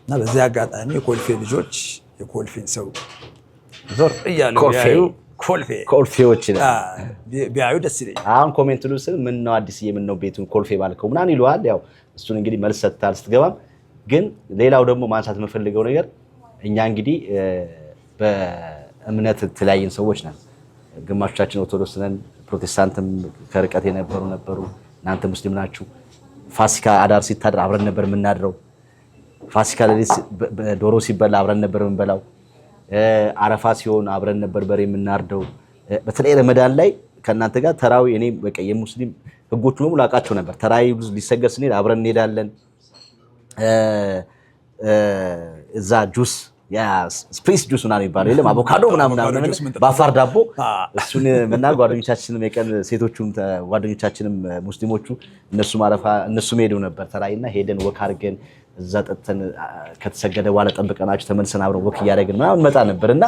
እና በዚህ አጋጣሚ የኮልፌ ልጆች የኮልፌን ሰው ዞር እያሉ ኮልፌዎች ቢያዩ ደስ ይለኛል። አሁን ኮሜንት ሉስ ምን ነው አዲስዬ ምን ነው ቤቱን ኮልፌ ባልከው ምናምን ይሉሃል። ያው እሱን እንግዲህ መልስ ሰጥታል ስትገባም። ግን ሌላው ደግሞ ማንሳት የምፈልገው ነገር እኛ እንግዲህ በእምነት የተለያየን ሰዎች ነን። ግማሾቻችን ኦርቶዶክስ ነን፣ ፕሮቴስታንትም ከርቀት የነበሩ ነበሩ። እናንተ ሙስሊም ናችሁ። ፋሲካ አዳር ሲታደር አብረን ነበር የምናድረው። ፋሲካ ሌሊት ዶሮ ሲበላ አብረን ነበር የምንበላው። አረፋ ሲሆን አብረን ነበር በሬ የምናርደው። በተለይ ረመዳን ላይ ከእናንተ ጋር ተራዊ እኔ በቃ የሙስሊም ህጎቹ በሙሉ አውቃቸው ነበር። ተራዊ ሊሰገድ ስንሄድ አብረን እንሄዳለን። እዛ ጁስ ስፕሪስ ጁስ ምናምን ይባላል የለም አቮካዶ ምናምን በአፋር ዳቦ እሱን እና ጓደኞቻችንም የቀን ሴቶቹም ጓደኞቻችንም ሙስሊሞቹ እነሱም ሄደው ነበር ተራይና ሄደን ወክ አድርገን እዛ ጠጥተን ከተሰገደ በኋላ ጠብቀናቸው ተመልሰን አብረን ወክ እያደረግን ምናምን መጣ ነበርና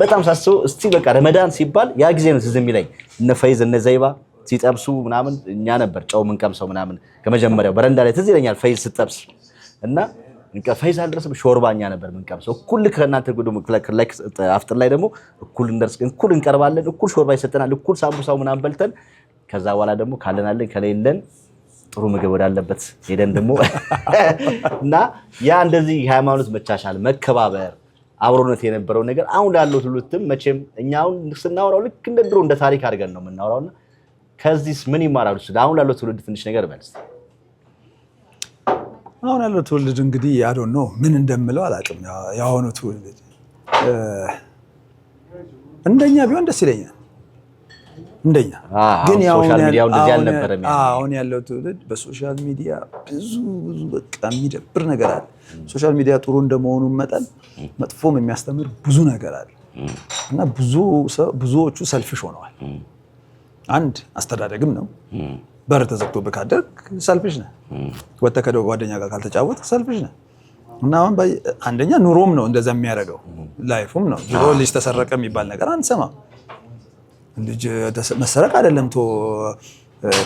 በጣም ሳስበው እስቲ በቃ ረመዳን ሲባል ያ ጊዜ ነው ትዝ የሚለኝ። እነ ፈይዝ እነ ዘይባ ሲጠብሱ ምናምን እኛ ነበር ጨው ምንቀምሰው ምናምን ከመጀመሪያው በረንዳ ላይ ትዝ ይለኛል ፈይዝ ስጠብስ እና ፈይዝ አልደረሰም ሾርባኛ ነበር ምንቀምሰው። እኩል ከእናንተ አፍጥር ላይ ደግሞ እኩል እንቀርባለን፣ እኩል ሾርባ ይሰጠናል፣ እኩል ሳምቡሳው ምናምን በልተን ከዛ በኋላ ደግሞ ካለናለን ከሌለን ጥሩ ምግብ ወዳለበት ሄደን ደግሞ እና ያ እንደዚህ ሃይማኖት መቻቻል፣ መከባበር፣ አብሮነት የነበረው ነገር አሁን ላለው ትውልድም መቼም እኛ አሁን ስናወራው ልክ እንደ ድሮ እንደ ታሪክ አድርገን ነው የምናወራውና ከዚህስ ምን ይማራሉ? አሁን ላለው ትውልድ ትንሽ ነገር መልስ። አሁን ያለው ትውልድ እንግዲህ ያዶን ነው ምን እንደምለው አላውቅም። ያሁኑ ትውልድ እንደኛ ቢሆን ደስ ይለኛል። እንደኛ ግን አሁን ያለው ትውልድ በሶሻል ሚዲያ ብዙ በቃ የሚደብር ነገር አለ። ሶሻል ሚዲያ ጥሩ እንደመሆኑ መጠን መጥፎም የሚያስተምር ብዙ ነገር አለ እና ብዙዎቹ ሰልፍሽ ሆነዋል። አንድ አስተዳደግም ነው። በር ተዘግቶብህ ካደርክ ሰልፍሽ ነህ። ወጥተህ ከጓደኛ ጋር ካልተጫወትክ ሰልፍሽ ነህ። እና አሁን አንደኛ ኑሮም ነው እንደዛ የሚያደርገው ላይፉም ነው። ድሮ ልጅ ተሰረቀ የሚባል ነገር አንሰማም። ልጅ መሰረቅ አይደለም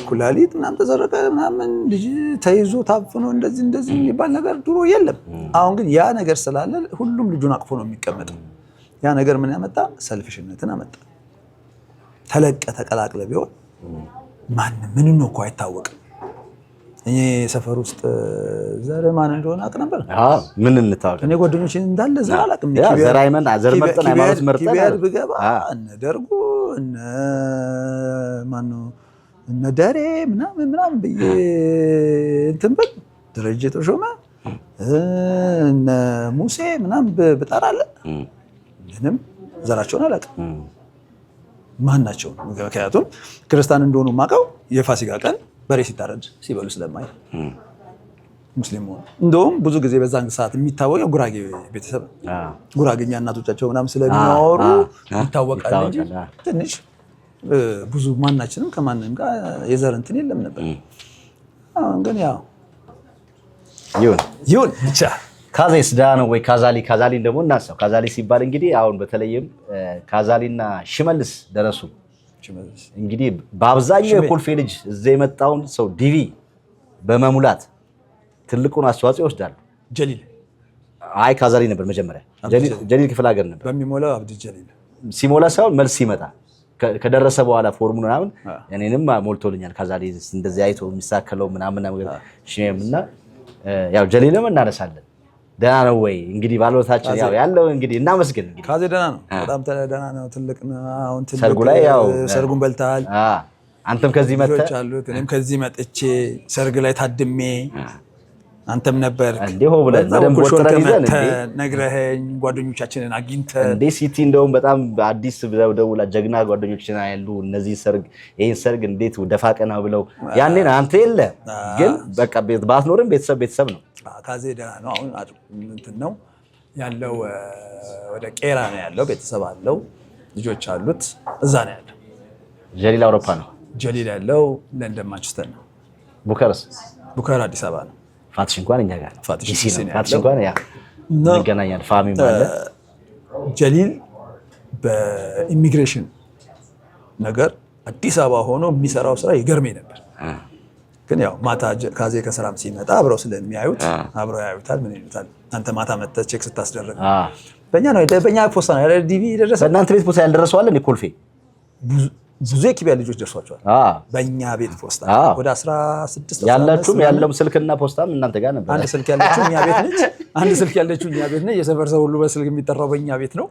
ኩላሊት ምናምን ተሰረቀ ምናምን ልጅ ተይዞ ታፍኖ እንደዚህ የሚባል ነገር ድሮ የለም። አሁን ግን ያ ነገር ስላለ ሁሉም ልጁን አቅፎ ነው የሚቀመጠው። ያ ነገር ምን ያመጣ? ሰልፍሽነትን አመጣ። ተለቀ ተቀላቅለ ቢሆን ምን ነው እኮ አይታወቅም። እኔ ሰፈር ውስጥ ዘር ማን እንደሆነ አውቅ ነበር። ምን እንታወቅ? እኔ ጓደኞቼን እንዳለ ዘር አላውቅም። ዘር አይመን አዘር መርጠን ሃይማኖት መርጠን ኪቢያድ ብገባ እነ ደርጉ እነ ማን ነው እነ ደሬ ምናምን ብዬ እንትን ብል ደረጀ ተሾመ እነ ሙሴ ምናምን ብጠራለ ምንም ዘራቸውን አላውቅም። ማን ናቸው? ምክንያቱም ክርስቲያን እንደሆኑ ማቀው የፋሲካ ቀን በሬ ሲታረድ ሲበሉ ስለማይ ሙስሊም ሆነ። እንደውም ብዙ ጊዜ በዛን ሰዓት የሚታወቀው ጉራጌ ቤተሰብ ጉራጌኛ እናቶቻቸው ምናምን ስለሚያወሩ ይታወቃል እንጂ ትንሽ ብዙ ማናችንም ከማንንም ጋር የዘር እንትን የለም ነበር። አሁን ግን ያው ይሁን ብቻ ካዛሊስ ዳና ነው ወይ ካዛሊ ደግሞ እናሰው። ካዛሊ ሲባል እንግዲህ አሁን በተለይም ካዛሊና ሽመልስ ደረሱ እንግዲህ በአብዛኛው የኮልፌ ልጅ እዚህ የመጣውን ሰው ዲቪ በመሙላት ትልቁን አስተዋጽኦ ይወስዳል። ጀሊል ካዛሊ ነበር መጀመሪያ። ጀሊል ክፍለ ሀገር ነበር በሚሞላው አብዲ ጀሊል ሲሞላ ሳይሆን መልስ ሲመጣ ከደረሰ በኋላ ፎርሙን ምናምን እኔንም ሞልቶልኛል። ካዛሊ እንደዚህ አይቶ የሚሳከለው ምናምን ሽሜምና ያው ጀሊልም እናነሳለን። ደህና ነው ወይ እንግዲህ ባለውታችን ያለው እንግዲህ እናመስግን። እንግዲህ ካዜ ደህና ነው፣ በጣም ደህና ነው። ትልቅ ነው። አሁን ሰርጉ ላይ ያው ሰርጉን በልታል። አንተም ከዚህ መጥተህ ልጆች አሉት። እኔም ከዚህ መጥቼ ሰርግ ላይ ታድሜ አንተም ነበር እንዴ ሆ ብለን በደንብ ወጥረን ይዘን ነግረኸኝ ጓደኞቻችንን አግኝተን እንዴ ሲቲ እንደውም በጣም አዲስ ደውላ ጀግና ጓደኞችን ያሉ እነዚህ ሰርግ ይሄን ሰርግ እንዴት ደፋቀና ብለው ያኔን አንተ የለ ግን በቃ ባትኖርም ቤተሰብ ነው። ካዜ ደህና ነው። አሁን እንትን ነው ያለው ወደ ቄራ ነው ያለው። ቤተሰብ አለው፣ ልጆች አሉት። እዛ ነው ያለው። ጀሊል አውሮፓ ነው። ጀሊል ያለው ለንደን ማንቸስተር ነው። ቡከር አዲስ አበባ ነው። ፋትሽ እንኳን እኛ ጋር ፋትሽ እንኳን ያ እንገናኛለን። ፋሚ ማለት ጀሊል በኢሚግሬሽን ነገር አዲስ አበባ ሆኖ የሚሰራው ስራ ይገርመኝ ነበር። ግን ያው ማታ ካዜ ከስራም ሲመጣ አብረው ስለሚያዩት አብረው ያዩታል። ምን ይሉታል? አንተ ማታ መጥተህ ቼክ ስታስደርግ በእኛ ፖስታ ነው ያለ ዲቪ ደረሰ። በእናንተ ቤት ፖስታ ያልደረሰው አለ እንዴ? ኮልፌ ብዙ የኪቢያ ልጆች ደርሷቸዋል። በእኛ ቤት ፖስታ ወደ 16 ያለውም ስልክና ፖስታም እናንተ ጋር ነበር። አንድ ስልክ ያለችው እኛ ቤት ነች። አንድ ስልክ ያለችው እኛ ቤት ነች። የሰፈር ሰው ሁሉ በስልክ የሚጠራው በእኛ ቤት ነው።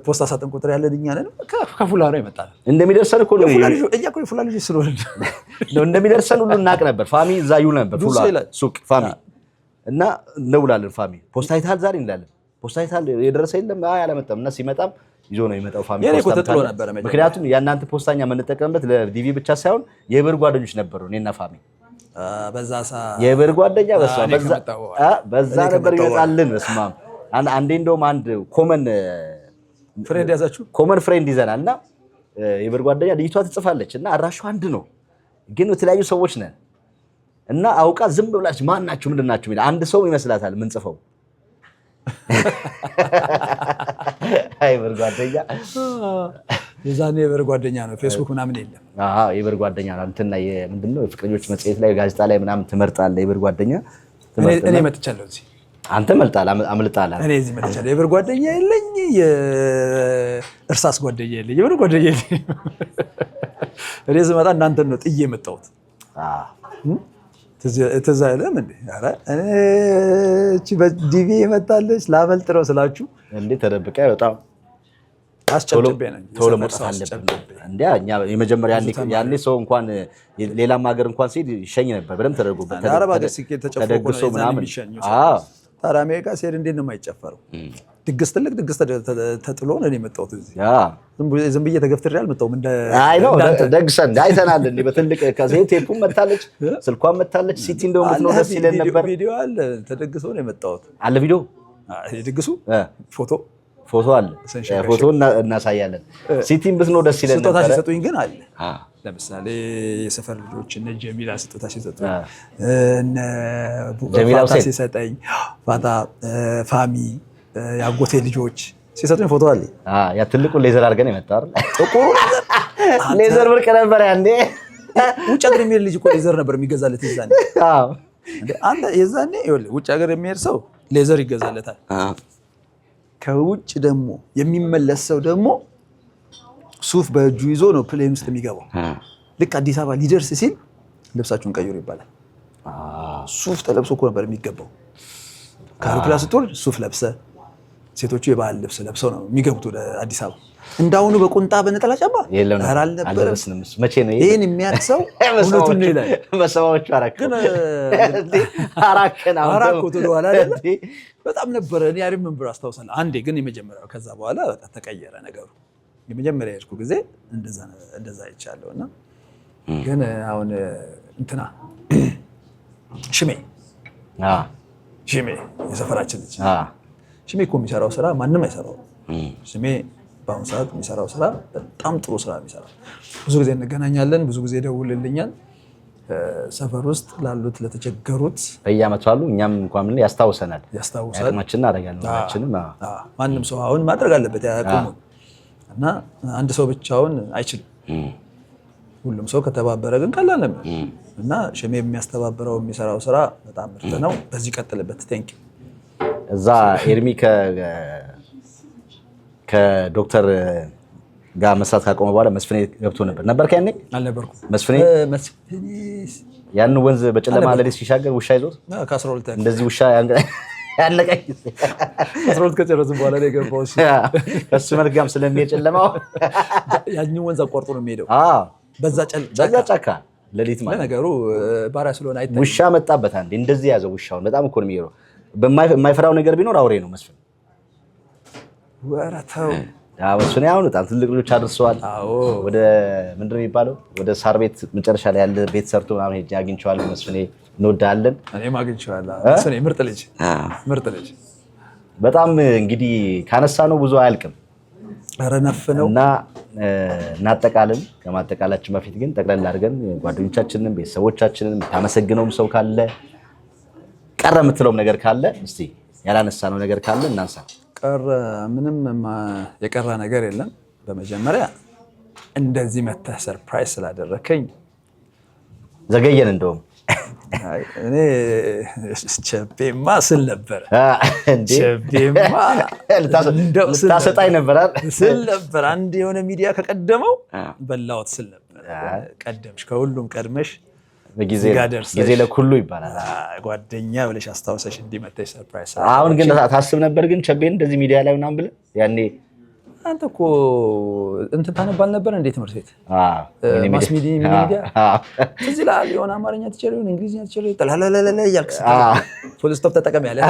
ፖስታ ሳጥን ቁጥር ያለን እኛ ነን። ከፉላ ነው የመጣው። እንደሚደርሰን እኮ ነው እኛ እኮ የፉላ ልጆች ስለሆነ ነው እንደሚደርሰን ሁሉ እናቅ ነበር። ፋሚ እዛ ይውል ነበር ፉላ ሱቅ ፋሚ እና እንደውላለን። ፋሚ ፖስታ ይታል ዛሬ እንላለን። ፖስታ ይታል የደረሰ የለም አላመጣም እና ሲመጣም ይዞ ነው የመጣው ፋሚ ፖስታ ነበር። ምክንያቱም የእናንተ ፖስታኛ የምንጠቀምበት ለዲቪ ብቻ ሳይሆን የብር ጓደኞች ነበሩ። እኔና ፋሚ በዛሳ የብር ጓደኛ በዛ ነበር ይመጣልን። በስማም አንዴ እንደውም አንድ ኮመን ፍሬንድ ይዘናል እና የብር ጓደኛ ልጅቷ ትጽፋለች እና አራሹ አንድ ነው ግን የተለያዩ ሰዎች ነን እና አውቃ ዝም ብላች ማን ናችሁ ምንድን ናችሁ የሚል አንድ ሰው ይመስላታል ምን ጽፈው የብር ጓደኛ የዛኔ የብር ጓደኛ ነው። ፌስቡክ ምናምን የለም። የብር ጓደኛ ነው። እንትና ምንድነው የፍቅረኞች መጽሔት ላይ ጋዜጣ ላይ ምናምን ትመርጣለህ የብር ጓደኛ። እኔ መጥቻለሁ እዚህ አንተ አምልጣል። እኔ እዚህ መጥቻለሁ። የብር ጓደኛ የለኝ፣ የእርሳስ ጓደኛ የለኝ፣ የብር ጓደኛ የለኝ። እኔ ስመጣ እናንተን ነው ጥዬ የመጣሁት። ትዝ አይልም እንዴ? ኧረ እቺ በዲቪ መጣለች ላመልጥ ነው ስላችሁ እንዴ ተደብቀ በጣም አስጨብጬ ነኝ። ቶሎ መጣፍ አለብን እንዴ እኛ የመጀመሪያ ያኔ ሰው እንኳን ሌላም ሀገር እንኳን ሲሄድ ይሸኝ ነበር በደምብ ተደርጎበት አረብ ሀገር ሲኬድ ተጨፍሮ ምናምን ታዲያ አሜሪካ ሲሄድ እንዴት ነው የማይጨፈረው? ድግስ ትልቅ ድግስ ተጥሎ ነው የመጣሁት እዚህ። ዝም ብዬ ተገፍትሬ አልመጣሁም። ደግሰን አይተናል እንዴ በትልቅ ከዚህ ቴፑም መታለች ስልኳም መታለች። ሲቲ እንደውም ብትኖር ደስ ይለን ነበር። ቪዲዮ አለ ተደግሶ ነው የመጣሁት። አለ ቪዲዮ ድግሱ ፎቶ አለ። ፎቶ እናሳያለን። ሲቲም ብትኖር ደስ ይለን ነበር። ስጦታ ሲሰጡኝ ግን አለ። ለምሳሌ የሰፈር ልጆች እነ ጀሚላ ስጦታ ሲሰጡኝ እነ ፋታ ሲሰጠኝ ፋሚ ያጎቴ ልጆች ሲሰጡኝ ፎቶ አለ። ያ ትልቁ ሌዘር አድርገን የመጣው አይደል? ጥቁሩ ሌዘር ብርቅ ነበር ያኔ። ውጭ ሀገር የሚሄድ ልጅ እኮ ሌዘር ነበር የሚገዛለት የዛኔ። አንተ የዛኔ ይኸውልህ ውጭ ሀገር የሚሄድ ሰው ሌዘር ይገዛለታል። ከውጭ ደግሞ የሚመለስ ሰው ደግሞ ሱፍ በእጁ ይዞ ነው ፕሌን ውስጥ የሚገባው። ልክ አዲስ አበባ ሊደርስ ሲል ልብሳችሁን ቀይሩ ይባላል። ሱፍ ተለብሶ እኮ ነበር የሚገባው። ከአውሮፕላን ስትወርድ ሱፍ ለብሰ፣ ሴቶቹ የባህል ልብስ ለብሰው ነው የሚገቡት ወደ አዲስ አበባ። እንዳሁኑ በቁንጣ በነጠላ ጫማ ኧረ አልነበረም። መቼ ነው ይሄን የሚያክሰው? እውነቱን ነው ይላል። በሰማዎቹ አራከን ወደኋላ አይደለ? በጣም ነበረ። እኔ አሪፍ መንበር አስታውሳለሁ። አንዴ ግን የመጀመሪያው ከዛ በኋላ በጣም ተቀየረ ነገሩ። የመጀመሪያ ያልኩ ጊዜ እንደዛ አይቻለሁ። እና ግን አሁን እንትና ሽሜ የሰፈራችን ልጅ ሽሜ እኮ የሚሰራው ስራ ማንም አይሰራው። ሽሜ በአሁኑ ሰዓት የሚሰራው ስራ በጣም ጥሩ ስራ የሚሰራው። ብዙ ጊዜ እንገናኛለን፣ ብዙ ጊዜ ደውልልኛል። ሰፈር ውስጥ ላሉት ለተቸገሩት በየዓመቱ አሉ። እኛም እንኳን ምን ያስታውሳል አቅማችንን እናደርጋለን። ማንም ሰው አሁን ማድረግ አለበት ያቁሙ እና አንድ ሰው ብቻውን አይችልም። ሁሉም ሰው ከተባበረ ግን ቀላል ነው። እና ሽሜ የሚያስተባብረው የሚሰራው ስራ በጣም ምርጥ ነው። በዚህ ቀጥልበት። ቴንክ ዩ። እዛ ኤርሚ ከዶክተር ጋር መስራት ካቆመ በኋላ መስፍኔ ገብቶ ነበር ከያኔ አልነበርኩም። መስፍኔ ያን ወንዝ በጨለማ ለሊት ሲሻገር ውሻ ይዞት ከ12 እንደዚህ ውሻ ያለቀኝ 12 ከጨረስን በኋላ ነው የገባው። ከሱ መልካም ስለሚሄድ ጨለማው ያንን ወንዝ አቋርጦ ነው የሚሄደው። በዛ ጫካ ሌሊት ማለት ለነገሩ ባሪያ ስለሆነ አይታይ ውሻ መጣበት አንዴ እንደዚህ ያዘው ውሻውን በጣም እኮ ነው የሚሄደው የማይፈራው ነገር ቢኖር አውሬ ነው መስፍን ወራታው መስፍን ያው በጣም ትልቅ ልጆች አድርሰዋል ወደ ምንድነው የሚባለው ወደ ሳር ቤት መጨረሻ ላይ ያለ ቤት ሰርቶ ምናምን ሄጄ አግኝቼዋለሁ መስፍኔ እንወዳለን እኔም አግኝቼዋለሁ መስፍኔ ምርጥ ልጅ በጣም እንግዲህ ካነሳ ነው ብዙ አያልቅም አረነፍ ነው እና እናጠቃለን ከማጠቃላችን በፊት ግን ጠቅለል አድርገን ጓደኞቻችንን ቤተሰቦቻችንን ታመሰግነውም ሰው ካለ ቀረ የምትለውም ነገር ካለ እስቲ ያላነሳነው ነገር ካለ እናንሳ ቀረ ምንም የቀረ ነገር የለም በመጀመሪያ እንደዚህ መተህ ሰርፕራይዝ ስላደረከኝ ዘገየን እንደውም እኔ ቸቤማ ስል ነበር ቸቤማ ልታሰጣኝ ነበር ስል ነበር አንድ የሆነ ሚዲያ ከቀደመው በላውት ስል ነበር ቀደምሽ ከሁሉም ቀድመሽ ጊዜ ለኩሉ ይባላል ጓደኛ ብለሽ አስታውሰሽ እንዲመጣሽ ሰርፕራይዝ አሁን ግን ታስብ ነበር ግን ቸቤን እንደዚህ ሚዲያ ላይ ምናምን ብለህ ያኔ አንተ እኮ እንትን ታነባል ነበር እንዴ ትምህርት ቤት ማስ ሚዲያ እዚህ ላይ የሆነ አማርኛ ትችል ይሁን እንግሊዝኛ ትችል ተላላላላ ያልክስ ፉል ስቶፕ ተጠቀም ያለ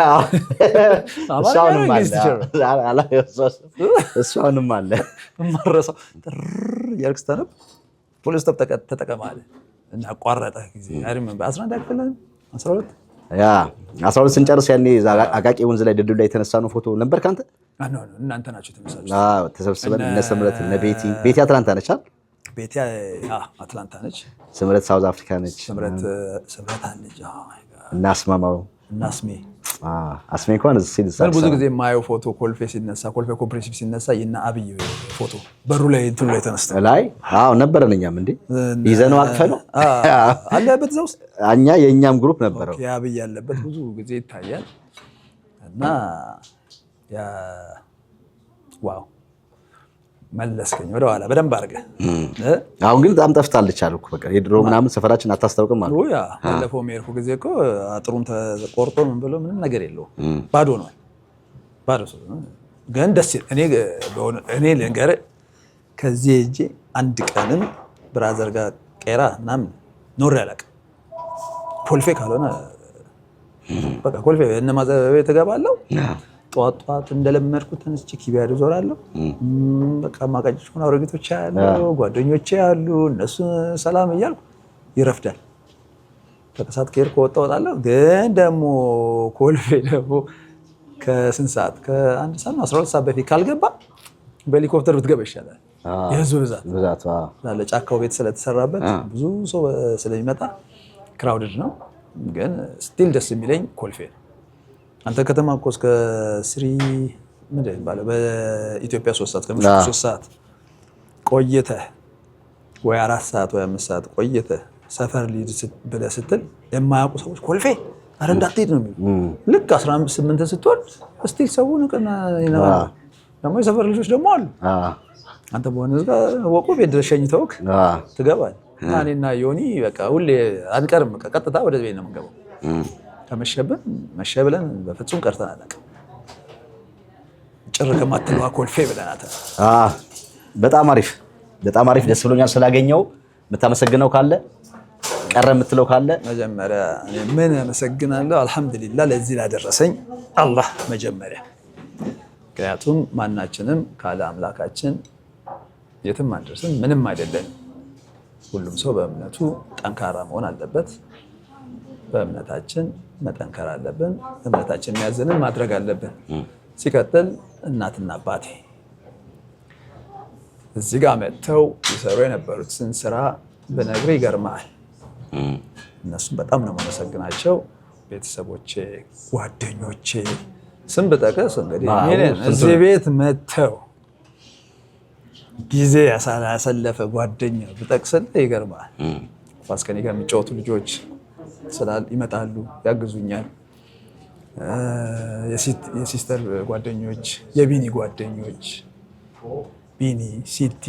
እሷንም አለ ማረሳው ያልክስ ታነብ ፉል ስቶፕ ተጠቀም አለ እና አቋረጠ ጊዜ አይደለም በ11 አክፈለን 12 12 ስንጨርስ ያኔ አቃቂ ወንዝ ላይ ድልድል ላይ የተነሳነው ፎቶ ነበር ካንተ እናንተ ናችሁ ተመሳሳይ ተሰብስበን እነ ስምረት እነ ቤቲ አትላንታ ነች አይደል ቤቲ አትላንታ ነች ስምረት ሳውዝ አፍሪካ ነች ስምረት አለች እና አስማማው እና አስሜ እንኳን እዚህ ብዙ ጊዜ የማየው ፎቶ ኮልፌ ሲነሳ ኮልፌ ኮምፕሬሲቭ ሲነሳ የና አብይ ፎቶ በሩ ላይ እንትሉ ላይ ተነስተው ላይ ነበረን እኛም እንዴ ይዘነው አቅፈነው አለበት ዘውስ እኛ የኛም ግሩፕ ነበረው የአብይ ያለበት ብዙ ጊዜ ይታያል እና ያ ዋው መለስከኝ ወደ ኋላ በደንብ አድርገህ አሁን ግን በጣም ጠፍታለች አልኩ በቃ የድሮ ምናምን ሰፈራችን አታስታውቅም ማለት ያ ባለፈው ሜርኩ ጊዜ እኮ አጥሩም ተቆርጦ ምን ብሎ ምንም ነገር የለውም ባዶ ነው ግን ደስ እኔ ልንገርህ ከዚህ እጄ አንድ ቀንም ብራዘር ጋር ቄራ ምናምን ኖር ያላቅም ኮልፌ ካልሆነ በቃ ኮልፌ እነማዘበ ተገባለሁ ጧት እንደለመድኩት ተነስቼ ኪቢያድ ዞራለሁ በቃ ማቃጭ ሆነ አውረግቶች ያሉ ጓደኞቼ ያሉ እነሱ ሰላም እያልኩ ይረፍዳል ተከሳት ከሄድኩ ወጣለሁ ግን ደግሞ ኮልፌ ደግሞ ከስንት ሰዓት ከአንድ ሰዓት 12 ሰዓት በፊት ካልገባ በሄሊኮፕተር ብትገባ ይሻላል የህዝብ ብዛት ጫካው ቤት ስለተሰራበት ብዙ ሰው ስለሚመጣ ክራውድድ ነው ግን ስቲል ደስ የሚለኝ ኮልፌ ነው አንተ ከተማ እኮ እስከ 3 ምንድን ይባላል በኢትዮጵያ 3 ሰዓት ከምሽቱ 3 ሰዓት ቆይተህ ወይ 4 ሰዓት ወይ 5 ሰዓት ቆይተህ ሰፈር ሊድ ብለህ ስትል የማያውቁ ሰዎች ኮልፌ አረ እንዳትሄድ ነው የሚሉ ልክ 18 ስትወርድ እስቲል ሰው ንቅና ይነዋል ደግሞ የሰፈር ልጆች ደግሞ አሉ አንተ በሆነ ወቁ ቤት ድረስ ሸኝተውክ ትገባለህ እኔና ዮኒ በቃ ሁሌ አንቀርም ቀጥታ ወደ ቤት ነው የምንገባው ተመሸብን መሸብለን በፍጹም ቀርተን አናውቅም ጭር ከማትለዋ ኮልፌ ብለናት በጣም አሪፍ ደስ ብሎኛል ስላገኘው የምታመሰግነው ካለ ቀረ የምትለው ካለ መጀመሪያ ምን አመሰግናለሁ አልহামዱሊላህ ለዚህ ላደረሰኝ አላህ መጀመሪያ ምክንያቱም ማናችንም ካለ አምላካችን የትም አንደርስም ምንም አይደለም ሁሉም ሰው በእምነቱ ጠንካራ መሆን አለበት በእምነታችን መጠንከር አለብን እምነታችን የሚያዘንን ማድረግ አለብን ሲቀጥል እናትና አባቴ እዚህ ጋር መጥተው ይሰሩ የነበሩትን ስራ በነግሬ ይገርማል እነሱም በጣም ነው የማመሰግናቸው ቤተሰቦቼ ጓደኞቼ ስም ብጠቅስ እንግዲህ እዚህ ቤት መጥተው ጊዜ ያሳለፈ ጓደኛ ብጠቅስልህ ይገርማል ኳስ ከኔ ጋር የሚጫወቱ ልጆች ይመጣሉ ያግዙኛል የሲስተር ጓደኞች የቢኒ ጓደኞች ቢኒ ሲቲ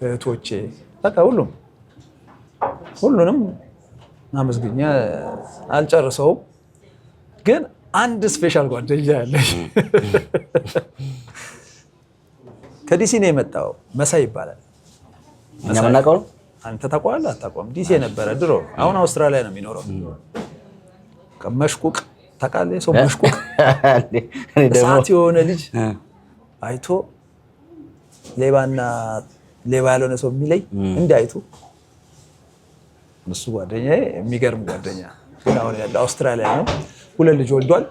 እህቶቼ በቃ ሁሉንም አመስግኛ አልጨርሰውም ግን አንድ ስፔሻል ጓደኛ አለኝ ከዲሲ ነው የመጣው መሳይ ይባላል እኛ የምናውቀው አንተ ታውቀዋለህ አታውቀውም? ዲሲ የነበረ ድሮ አሁን አውስትራሊያ ነው የሚኖረው። ከመሽቁቅ ታውቃለህ? ሰው መሽቁቅ ሰዓት የሆነ ልጅ አይቶ ሌባና ሌባ ያልሆነ ሰው የሚለይ እንደ አይቶ እሱ ጓደኛዬ የሚገርም ጓደኛ ግን አሁን ያለው አውስትራሊያ ነው። 2 ልጅ ወልዷል።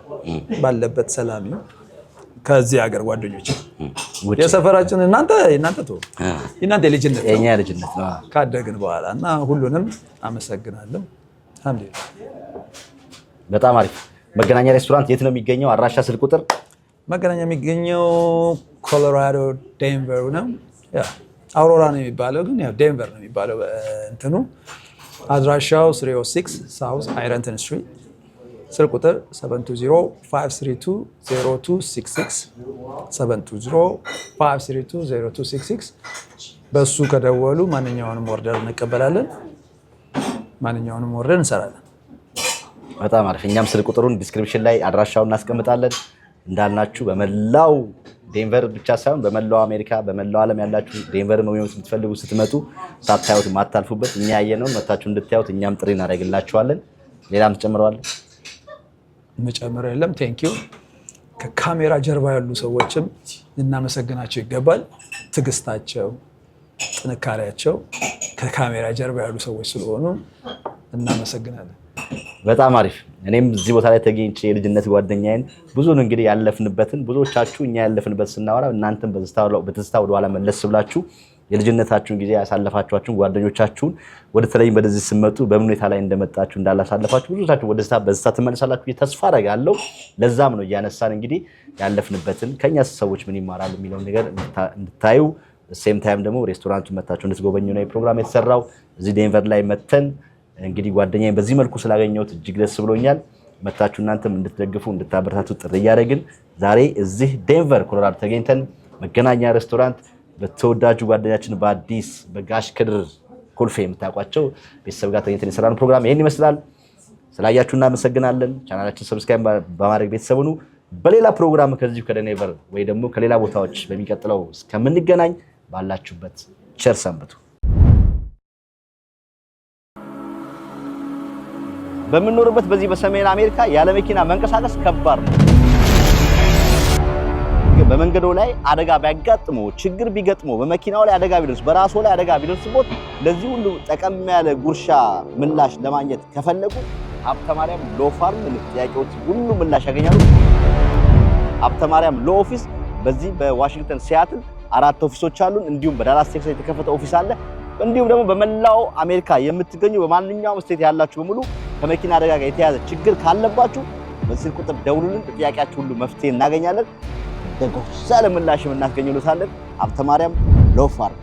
ባለበት ሰላም ነው። ከዚህ ሀገር ጓደኞች የሰፈራችን እናንተ ልጅነት የኛ ልጅነት ነው ካደግን በኋላ እና ሁሉንም አመሰግናለሁ። አልሐምዱሊላህ በጣም አሪፍ። መገናኛ ሬስቶራንት የት ነው የሚገኘው? አድራሻ፣ ስልክ ቁጥር? መገናኛ የሚገኘው ኮሎራዶ ዴንቨር ነው። ያ አውሮራ ነው የሚባለው ግን ያው ዴንቨር ነው የሚባለው እንትኑ። አድራሻው 306 ሳውዝ አይረንተን ስትሪት። ስልክ ቁጥር 720-532-0266 720-532-0266 በሱ ከደወሉ ማንኛውንም ኦርደር እንቀበላለን። ማንኛውንም ኦርደር እንሰራለን። በጣም አሪፍ። እኛም ስልክ ቁጥሩን ዲስክሪፕሽን ላይ አድራሻውን እናስቀምጣለን። እንዳልናችሁ በመላው ዴንቨር ብቻ ሳይሆን በመላው አሜሪካ በመላው ዓለም ያላችሁ ዴንቨር መሆኑን የምትፈልጉ ስትመጡ ሳታዩት ማታልፉበት እኛ ያየነውን መታችሁ እንድታዩት እኛም ጥሪ እናደርግላችኋለን። ሌላም ትጨምረዋለህ? መጨመር የለም። ቴንኪው። ከካሜራ ጀርባ ያሉ ሰዎችም እናመሰግናቸው ይገባል። ትዕግስታቸው፣ ጥንካሬያቸው ከካሜራ ጀርባ ያሉ ሰዎች ስለሆኑ እናመሰግናለን። በጣም አሪፍ። እኔም እዚህ ቦታ ላይ ተገኝቼ የልጅነት ጓደኛዬን ብዙን እንግዲህ ያለፍንበትን ብዙዎቻችሁ እኛ ያለፍንበት ስናወራ እናንተም በትዝታ ወደኋላ መለስ ብላችሁ የልጅነታችሁን ጊዜ ያሳለፋችኋችሁን ጓደኞቻችሁን ወደ ተለይም ወደዚህ ስትመጡ በምን ሁኔታ ላይ እንደመጣችሁ እንዳላሳለፋችሁ ብዙዎቻችሁ በደስታ ትመለሳላችሁ ተስፋ አደርጋለሁ። ለዛም ነው እያነሳን እንግዲህ ያለፍንበትን ከኛ ሰዎች ምን ይማራሉ የሚለውን ነገር እንድታዩ ሴም ታይም ደግሞ ሬስቶራንቱን መታችሁ እንድትጎበኙ ነው የፕሮግራም የተሰራው። እዚህ ዴንቨር ላይ መተን እንግዲህ ጓደኛዬን በዚህ መልኩ ስላገኘሁት እጅግ ደስ ብሎኛል። መታችሁ እናንተም እንድትደግፉ እንድታበረታቱ ጥሪ እያደረግን ዛሬ እዚህ ዴንቨር ኮሎራዶ ተገኝተን መገናኛ ሬስቶራንት በተወዳጁ ጓደኛችን በአዲስ በጋሽ ክድር ኮልፌ የምታውቋቸው ቤተሰብ ጋር ተገኝተን የሰራነው ፕሮግራም ይሄን ይመስላል። ስላያችሁ እናመሰግናለን። ቻናላችን ሰብስክራይብ በማድረግ ቤተሰብ ሁኑ። በሌላ ፕሮግራም ከዚሁ ከዴንቨር ወይ ደግሞ ከሌላ ቦታዎች በሚቀጥለው እስከምንገናኝ ባላችሁበት ቸር ሰንብቱ። በምንኖርበት በዚህ በሰሜን አሜሪካ ያለ መኪና መንቀሳቀስ ከባድ ነው። በመንገዱ ላይ አደጋ ቢያጋጥመው ችግር ቢገጥመው በመኪናው ላይ አደጋ ቢደርስ በራሱ ላይ አደጋ ቢደርስበት ለዚህ ሁሉ ጠቀም ያለ ጉርሻ ምላሽ ለማግኘት ከፈለጉ ሀብተ ማርያም ሎ ፋርም ጥያቄዎች ሁሉ ምላሽ ያገኛሉ። ሀብተ ማርያም ሎ ኦፊስ በዚህ በዋሽንግተን ሲያትል 4 ኦፊሶች አሉን። እንዲሁም በዳላስ ቴክሳስ የተከፈተ ኦፊስ አለ። እንዲሁም ደግሞ በመላው አሜሪካ የምትገኙ በማንኛውም ስቴት ያላችሁ በሙሉ ከመኪና አደጋ ጋር የተያዘ ችግር ካለባችሁ በዚህ ቁጥር ደውሉልን። ጥያቄያችሁ ሁሉ መፍትሄ እናገኛለን። ደግሞ ሰላም ምላሽ እናስገኝሎታለን። ሀብተ ማርያም ሎ ፋርም